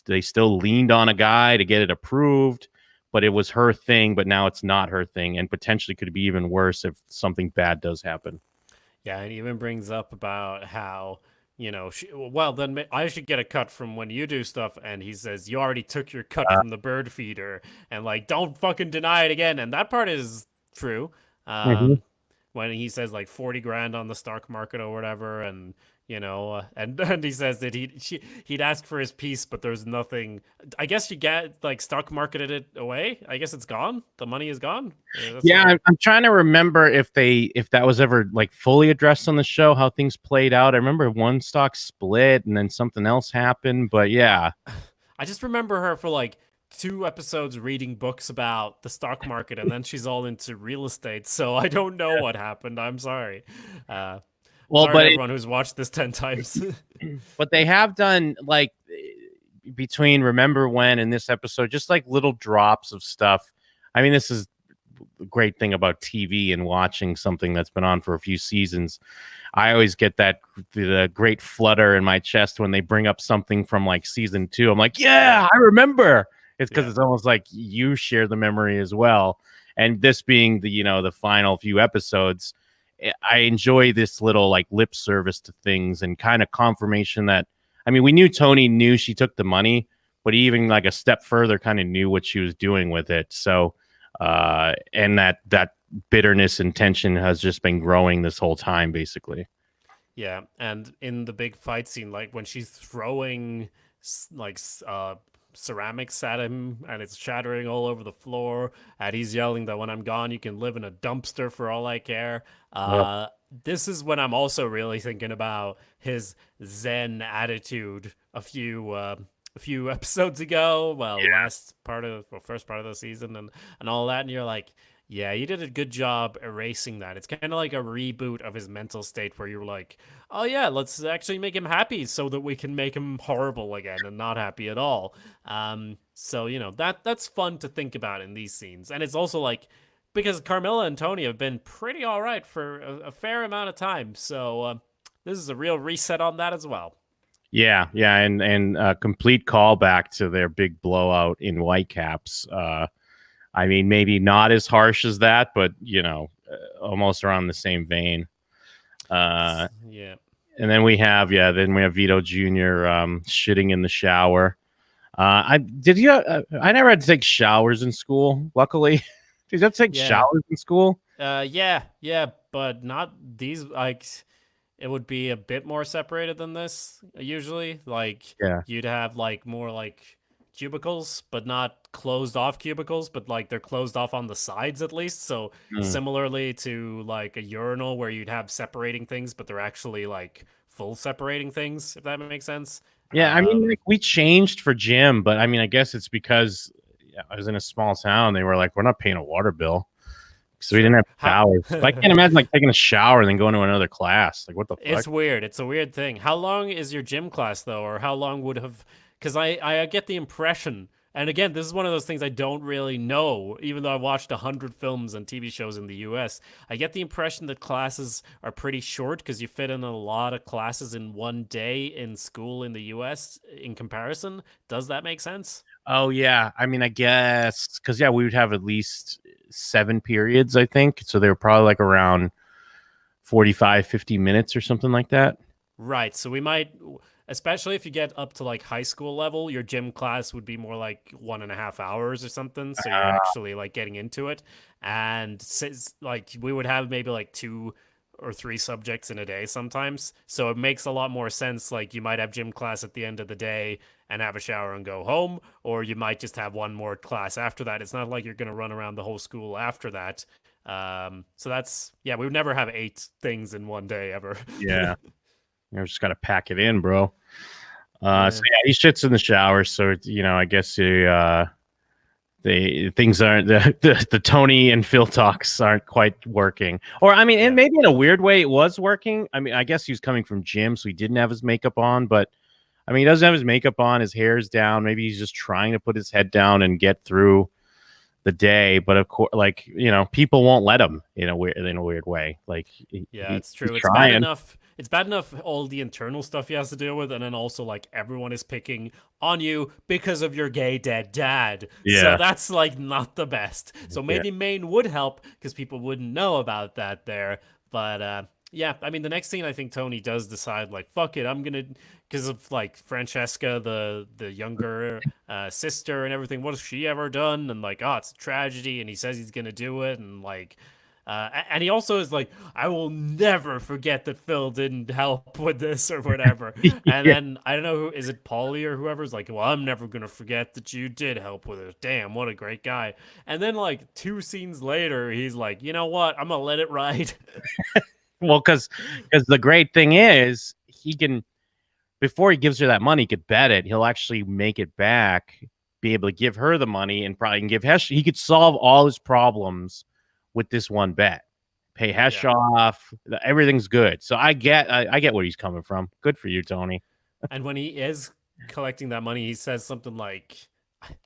C: They still leaned on a guy to get it approved. But it was her thing, but now it's not her thing, and potentially could be even worse if something bad does happen.
D: Yeah, and he even brings up about how, you know, well, then I should get a cut from when you do stuff, and he says, you already took your cut from the bird feeder, and, like, don't fucking deny it again, and that part is true. When he says, like, 40 grand on the stock market or whatever, and, and he says that he'd ask for his piece, but there's nothing. I guess you get like stock marketed it away. I guess it's gone. The money is gone.
C: I'm trying to remember if that was ever like fully addressed on the show, how things played out. I remember one stock split and then something else happened, but yeah.
D: I just remember her for like 2 episodes reading books about the stock market, and then she's all into real estate. So I don't know what happened. I'm sorry. Sorry to everyone who's watched this 10 times.
C: But they have done like between Remember When and this episode, just like little drops of stuff. I mean, this is the great thing about TV and watching something that's been on for a few seasons. I always get the great flutter in my chest when they bring up something from like season 2. I'm like, yeah, I remember. It's because it's almost like you share the memory as well. And this being the final few episodes, I enjoy this little like lip service to things and kind of confirmation that, I mean, we knew Tony knew she took the money, but he even like a step further kind of knew what she was doing with it. So, and that bitterness and tension has just been growing this whole time, basically.
D: Yeah. And in the big fight scene, like when she's throwing like, ceramics at him and it's shattering all over the floor, and he's yelling that when I'm gone you can live in a dumpster for all I care. This is when I'm also really thinking about his zen attitude a few episodes ago, first part of the season and all that, and you're like, yeah, you did a good job erasing that. It's kind of like a reboot of his mental state where you're like, oh yeah, let's actually make him happy so that we can make him horrible again and not happy at all. So, that's fun to think about in these scenes. And it's also like, because Carmela and Tony have been pretty all right for a fair amount of time. So this is a real reset on that as well.
C: Yeah, and a complete callback to their big blowout in Whitecaps. I mean, maybe not as harsh as that, but almost around the same vein. Yeah. And then we have Vito Jr. Shitting in the shower. I never had to take showers in school. Luckily, did you have to take showers in school?
D: Yeah, but not these. Like, it would be a bit more separated than this usually. Like, you'd have like more like cubicles, but not closed off cubicles, but like they're closed off on the sides at least. So similarly to like a urinal where you'd have separating things, but they're actually like full separating things, if that makes sense.
C: Yeah, I mean, like, we changed for gym, but I mean, I guess it's because I was in a small town. They were like, we're not paying a water bill. So we didn't have showers. I can't imagine like taking a shower and then going to another class. Like, what the fuck?
D: It's weird. It's a weird thing. How long is your gym class though? Or how long would have, because I get the impression, and again, this is one of those things I don't really know, even though I've watched 100 films and TV shows in the US. I get the impression that classes are pretty short because you fit in a lot of classes in one day in school in the US in comparison. Does that make sense?
C: Oh, yeah. I mean, I guess, because, we would have at least 7 periods, I think. So they were probably like around 45, 50 minutes or something like that.
D: Right. So we might, especially if you get up to like high school level, your gym class would be more like 1.5 hours or something. So you're actually like getting into it. And like we would have maybe like 2 or 3 subjects in a day sometimes. So it makes a lot more sense. Like you might have gym class at the end of the day and have a shower and go home, or you might just have one more class after that. It's not like you're going to run around the whole school after that. So that's, we would never have 8 things in one day ever.
C: Yeah. You just got to pack it in, bro. So he shits in the shower. So, I guess things aren't, the Tony and Phil talks aren't quite working. Or, I mean, and maybe in a weird way it was working. I mean, I guess he was coming from gym, so he didn't have his makeup on, but I mean, he doesn't have his makeup on, his hair's down. Maybe he's just trying to put his head down and get through the day. But of course, like, people won't let him in a weird way. Like,
D: it's true. It's bad enough. It's bad enough all the internal stuff he has to deal with, and then also like everyone is picking on you because of your gay dead dad.
C: Yeah.
D: So that's like not the best. So maybe Maine would help because people wouldn't know about that there. But I mean, the next scene, I think Tony does decide like, fuck it, I'm gonna, because of like Francesca, the younger sister and everything. What has she ever done? And like, oh, it's a tragedy, and he says he's gonna do it, and like, And he also is like, I will never forget that Phil didn't help with this or whatever. And then I don't know who is it, Paulie or whoever's like, well, I'm never gonna forget that you did help with it. Damn, what a great guy. And then like 2 scenes later, he's like, you know what? I'm gonna let it ride.
C: Well, because the great thing is he can, before he gives her that money, he could bet it. He'll actually make it back, be able to give her the money, and probably can give Hesh. He could solve all his problems with this one bet. Pay Hesh off. Everything's good. So I get where he's coming from. Good for you, Tony.
D: And when he is collecting that money, he says something like,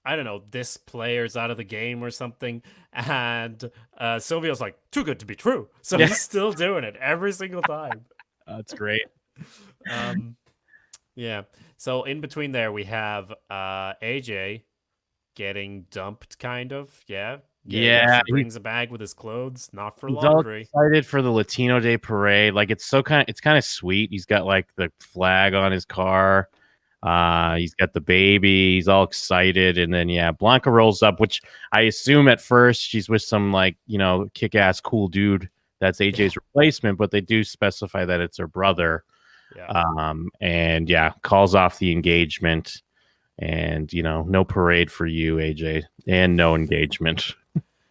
D: I don't know, this player's out of the game or something. And Silvio's like, too good to be true. So he's still doing it every single time.
C: That's great.
D: Yeah. So in between there, we have AJ getting dumped, kind of. Yeah.
C: Yeah.
D: He brings a bag with his clothes, not for
C: He's
D: laundry.
C: all excited for the Latino Day parade. Like it's kind of sweet. He's got like the flag on his car. He's got the baby. He's all excited, and then Blanca rolls up, which I assume at first she's with some like kick-ass cool dude that's AJ's replacement, but they do specify that it's her brother. And calls off the engagement, and no parade for you, AJ, and no engagement.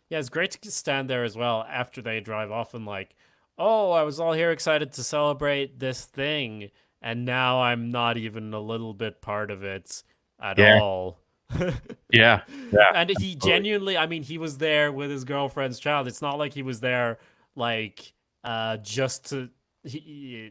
D: Yeah, it's great to stand there as well after they drive off and like, oh, I was all here excited to celebrate this thing, and now I'm not even a little bit part of it at all.
C: Yeah.
D: And he genuinely, I mean, he was there with his girlfriend's child. It's not like he was there like just to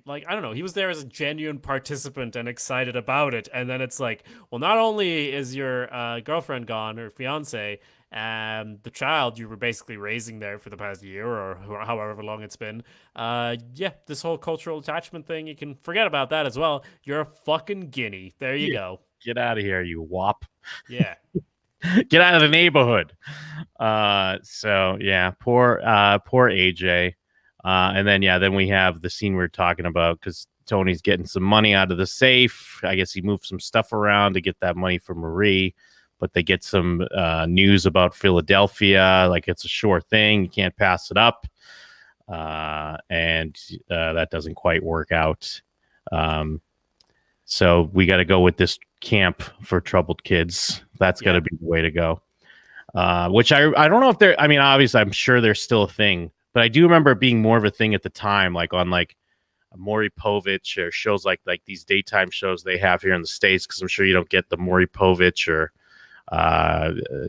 D: like, I don't know, he was there as a genuine participant and excited about it. And then it's like, well, not only is your girlfriend gone, or fiance, and the child you were basically raising there for the past year or however long it's been, this whole cultural attachment thing, you can forget about that as well. You're a fucking guinea. There you go.
C: Get out of here, you wop.
D: Yeah.
C: Get out of the neighborhood. Poor AJ. And then we have the scene we were talking about, because Tony's getting some money out of the safe. I guess he moved some stuff around to get that money from Marie, but they get some news about Philadelphia, like it's a sure thing, you can't pass it up, and that doesn't quite work out. So we got to go with this camp for troubled kids. That's got to be the way to go. Which I don't know if they're, I mean, obviously I'm sure there's still a thing, but I do remember it being more of a thing at the time, like on like Maury Povich or shows like these daytime shows they have here in the States, because I'm sure you don't get the Maury Povich or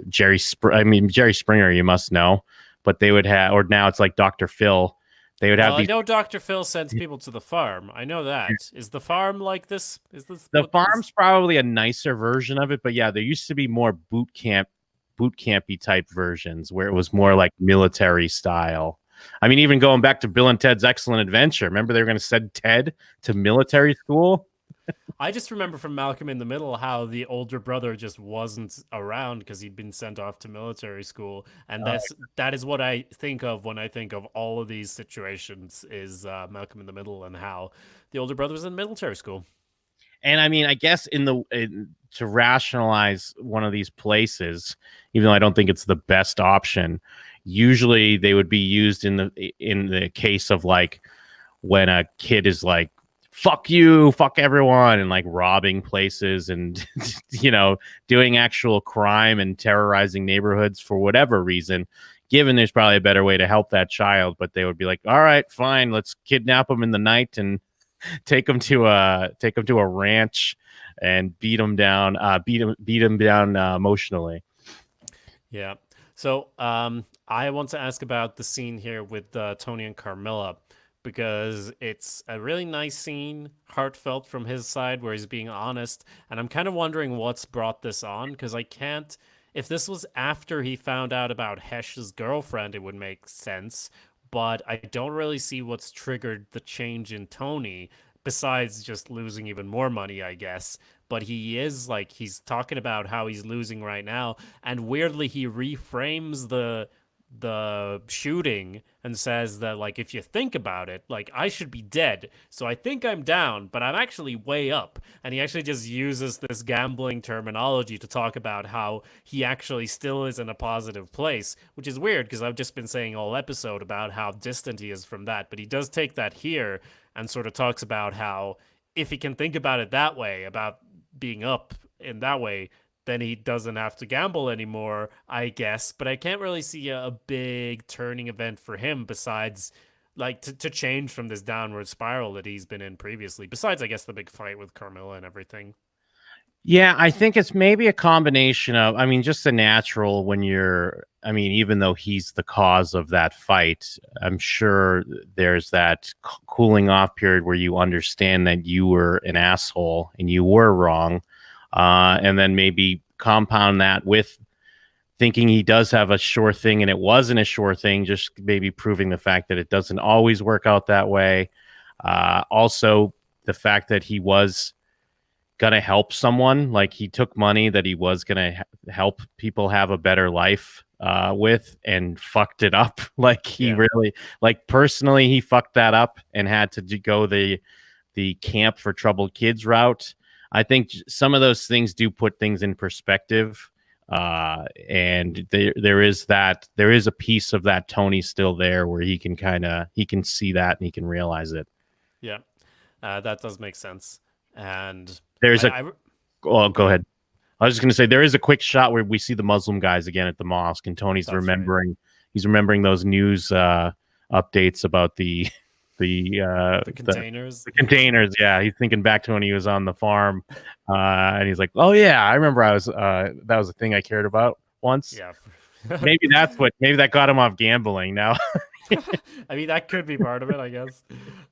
C: Jerry Springer, you must know, but they would have, or now it's like Dr. Phil. They would have
D: I know Dr. Phil sends people to the farm. I know that. Is the farm like this? Is this
C: the farm's probably a nicer version of it, but there used to be more boot campy type versions where it was more like military style. I mean, even going back to Bill and Ted's Excellent Adventure, remember they were going to send Ted to military school?
D: I just remember from Malcolm in the Middle how the older brother just wasn't around because he'd been sent off to military school, and that is what I think of when I think of all of these situations, is Malcolm in the Middle and how the older brother was in military school.
C: And I mean, I guess to rationalize one of these places, even though I don't think it's the best option, usually they would be used in the case of like when a kid is like, fuck you, fuck everyone, and like robbing places and doing actual crime and terrorizing neighborhoods for whatever reason, given there's probably a better way to help that child. But they would be like, all right, fine, let's kidnap them in the night and take them to a ranch and beat them down emotionally.
D: Yeah. So I want to ask about the scene here with Tony and Carmela, because it's a really nice scene, heartfelt from his side, where he's being honest. And I'm kind of wondering what's brought this on, because if this was after he found out about Hesh's girlfriend, it would make sense. But I don't really see what's triggered the change in Tony, besides just losing even more money, I guess. But he's talking about how he's losing right now. And weirdly, he reframes the the shooting and says that, like, if you think about it, like, I should be dead, so I think I'm down, but I'm actually way up. And he actually just uses this gambling terminology to talk about how he actually still is in a positive place, which is weird because I've just been saying all episode about how distant he is from that, but he does take that here and sort of talks about how if he can think about it that way, about being up in that way, then he doesn't have to gamble anymore, I guess. But I can't really see a big turning event for him besides, like, to change from this downward spiral that he's been in previously. Besides, I guess, the big fight with Carmela and everything.
C: Yeah, I think it's maybe a combination of, I mean, just the natural when I mean, even though he's the cause of that fight, I'm sure there's that cooling off period where you understand that you were an asshole and you were wrong. And then maybe compound that with thinking he does have a sure thing and it wasn't a sure thing, just maybe proving the fact that it doesn't always work out that way. Also, the fact that he was going to help someone, like he took money that he was going to help people have a better life with and fucked it up. Like he really, like personally, he fucked that up and had to go the camp for troubled kids route. I think some of those things do put things in perspective. And there is a piece of that Tony still there where he can see that and he can realize it.
D: Yeah, that does make sense. And
C: there's go ahead. I was just going to say there is a quick shot where we see the Muslim guys again at the mosque, and Tony's remembering. Right. He's remembering those news updates about the
D: containers.
C: The containers, yeah. He's thinking back to when he was on the farm, and he's like, "Oh yeah, I remember. That was a thing I cared about once."
D: Yeah.
C: maybe that got him off gambling now.
D: I mean, that could be part of it, I guess.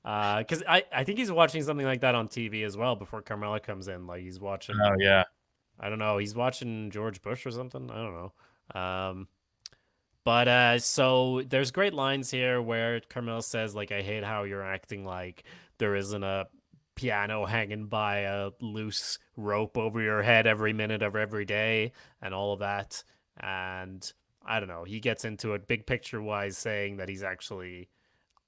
D: Because I think he's watching something like that on TV as well before Carmela comes in. Like he's watching.
C: Oh yeah.
D: I don't know. He's watching George Bush or something. I don't know. But so there's great lines here where Carmela says, like, I hate how you're acting like there isn't a piano hanging by a loose rope over your head every minute of every day and all of that. And I don't know. He gets into it big picture wise, saying that he's actually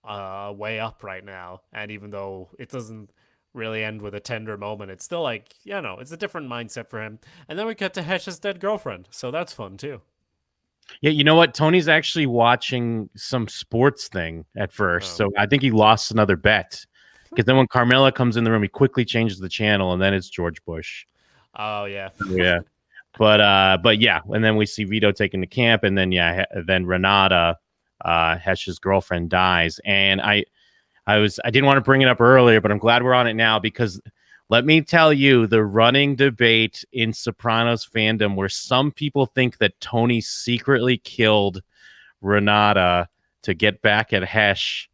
D: way up right now. And even though it doesn't really end with a tender moment, it's still like, it's a different mindset for him. And then we cut to Hesh's dead girlfriend. So that's fun too.
C: Yeah, you know what? Tony's actually watching some sports thing at first. So I think he lost another bet. Because then when Carmela comes in the room, he quickly changes the channel, and then it's George Bush.
D: Oh, yeah.
C: Yeah. But yeah, and then we see Vito taken to camp, and then then Renata, Hesh's girlfriend, dies. And I didn't want to bring it up earlier, but I'm glad we're on it now because let me tell you the running debate in Sopranos fandom where some people think that Tony secretly killed Renata to get back at Hesh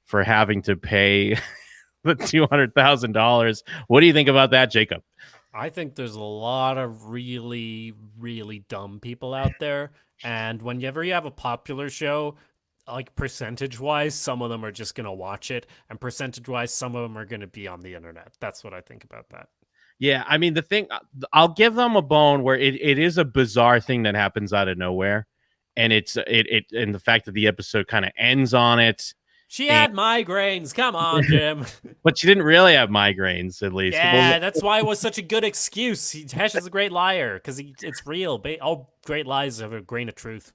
C: for having to pay the $200,000. What do you think about that, Jacob?
D: I think there's a lot of really, really dumb people out there. And whenever you have a popular show, like percentage-wise, some of them are just going to watch it. And percentage-wise, some of them are going to be on the internet. That's what I think about that.
C: Yeah, I mean, the thing, I'll give them a bone where it is a bizarre thing that happens out of nowhere. And and the fact that the episode kind of ends on it.
D: She had migraines. Come on, Jim.
C: But she didn't really have migraines, at least.
D: Yeah, that's why it was such a good excuse. Hesh is a great liar because it's real. All great lies have a grain of truth.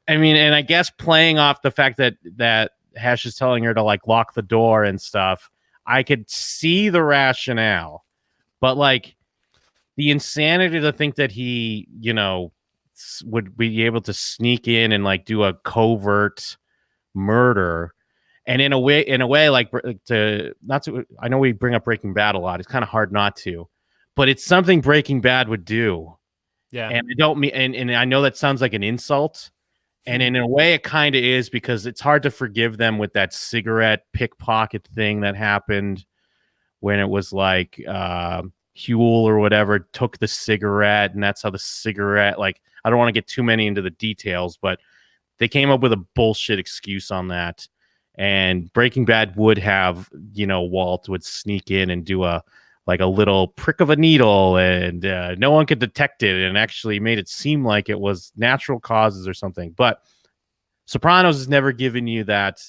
C: I mean, and I guess playing off the fact that Hesh is telling her to like lock the door and stuff, I could see the rationale. But like the insanity to think that he, would be able to sneak in and like do a covert murder. And in a way, like I know we bring up Breaking Bad a lot. It's kind of hard not to, but it's something Breaking Bad would do.
D: Yeah.
C: And I don't mean, and I know that sounds like an insult. And in a way it kind of is because it's hard to forgive them with that cigarette pickpocket thing that happened when it was like, Huel or whatever took the cigarette. And that's how the cigarette, like, I don't want to get too many into the details, but they came up with a bullshit excuse on that. And Breaking Bad would have, Walt would sneak in and do a little prick of a needle and no one could detect it and actually made it seem like it was natural causes or something. But Sopranos has never given you that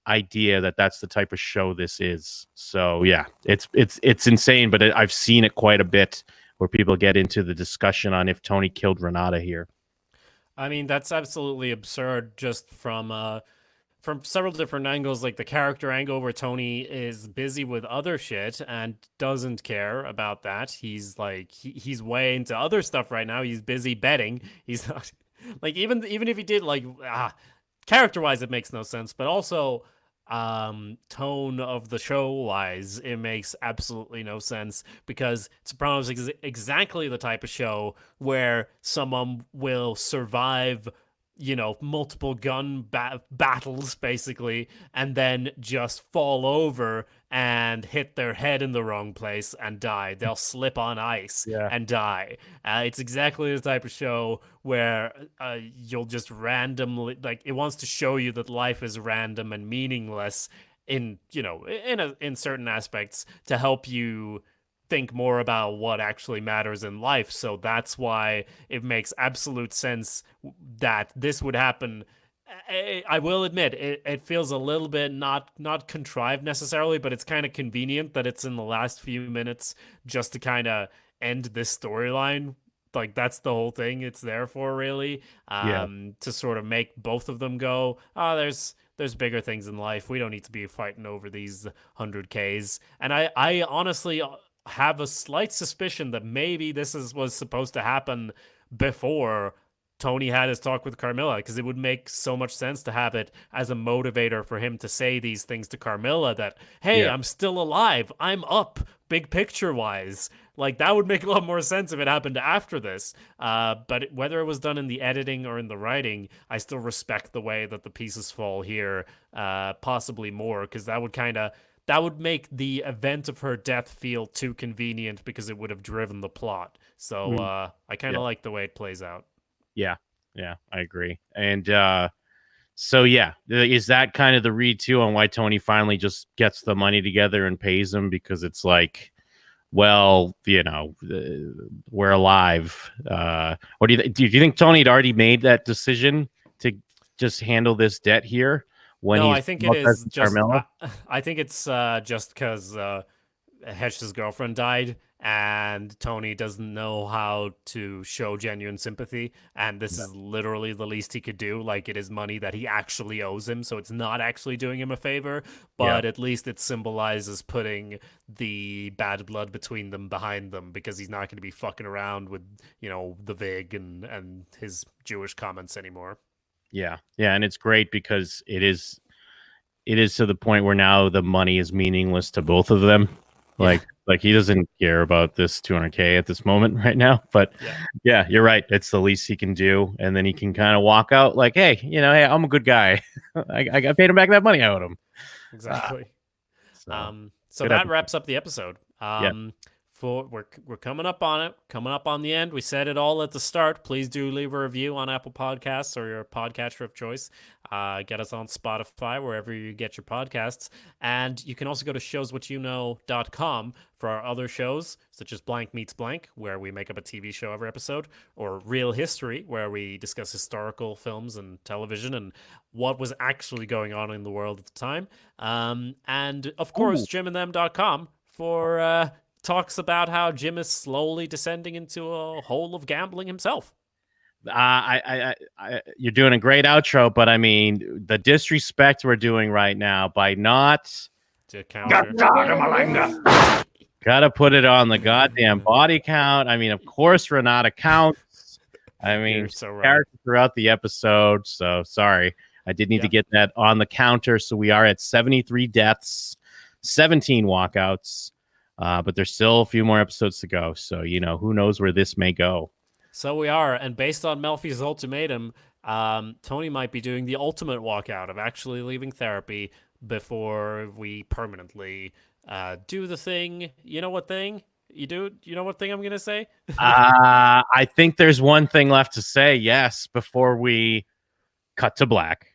C: idea that that's the type of show this is. So yeah, it's insane, but I've seen it quite a bit where people get into the discussion on if Tony killed Renata here.
D: I mean, that's absolutely absurd just from several different angles, like the character angle where Tony is busy with other shit and doesn't care about that. He's like he's way into other stuff right now. He's busy betting. He's not like even if he did like character wise it makes no sense, but also tone of the show wise it makes absolutely no sense, because Sopranos is exactly the type of show where someone will survive, you know, multiple gun battles basically, and then just fall over and hit their head in the wrong place and die. They'll slip on ice and die. It's exactly the type of show where you'll just randomly, like, it wants to show you that life is random and meaningless in, you know, in certain aspects to help you think more about what actually matters in life. So that's why it makes absolute sense that this would happen. I will admit it feels a little bit not contrived necessarily, but it's kind of convenient that it's in the last few minutes just to kind of end this storyline. Like, that's the whole thing it's there for, really. To sort of make both of them go, there's bigger things in life. We don't need to be fighting over these 100Ks. And I honestly have a slight suspicion that maybe this was supposed to happen before Tony had his talk with Carmela, because it would make so much sense to have it as a motivator for him to say these things to Carmela that, hey, I'm still alive, I'm up, big picture wise. Like, that would make a lot more sense if it happened after this. But whether it was done in the editing or in the writing, I still respect the way that the pieces fall here, possibly more, because that would make the event of her death feel too convenient, because it would have driven the plot. So I kind of like the way it plays out.
C: Yeah, I agree. And so, yeah, is that kind of the read, too, on why Tony finally just gets the money together and pays him? Because it's like, well, you know, we're alive. Or do you think Tony had already made that decision to just handle this debt here?
D: No, I think it is just. I think it's just because Hesh's girlfriend died, and Tony doesn't know how to show genuine sympathy, and this is literally the least he could do. Like, it is money that he actually owes him, so it's not actually doing him a favor, but at least it symbolizes putting the bad blood between them behind them, because he's not going to be fucking around with, you know, the Vig and his Jewish comments anymore.
C: Yeah, and it's great because it is to the point where now the money is meaningless to both of them. Like he doesn't care about this 200K at this moment right now. But yeah, you're right. It's the least he can do, and then he can kind of walk out like, hey, I'm a good guy. I paid him back that money I owed him.
D: Exactly. So that wraps up the episode. We're coming up on it, coming up on the end. We said it all at the start. Please do leave a review on Apple Podcasts or your podcatcher of choice. Get us on Spotify, wherever you get your podcasts. And you can also go to showswhatyouknow.com for our other shows, such as Blank Meets Blank, where we make up a TV show every episode, or Real History, where we discuss historical films and television and what was actually going on in the world at the time. And, of course, jimandthem.com for... talks about how Jim is slowly descending into a hole of gambling himself.
C: You're doing a great outro, but I mean, the disrespect we're doing right now by not gotta put it on the goddamn body count. I mean, of course, Renata counts. I mean, character throughout the episode. So sorry, I did need to get that on the counter. So we are at 73 deaths, 17 walkouts. But there's still a few more episodes to go. So, who knows where this may go.
D: So we are. And based on Melfi's ultimatum, Tony might be doing the ultimate walkout of actually leaving therapy before we permanently do the thing. You know what thing? You know what thing I'm going to say?
C: I think there's one thing left to say, yes, before we cut to black.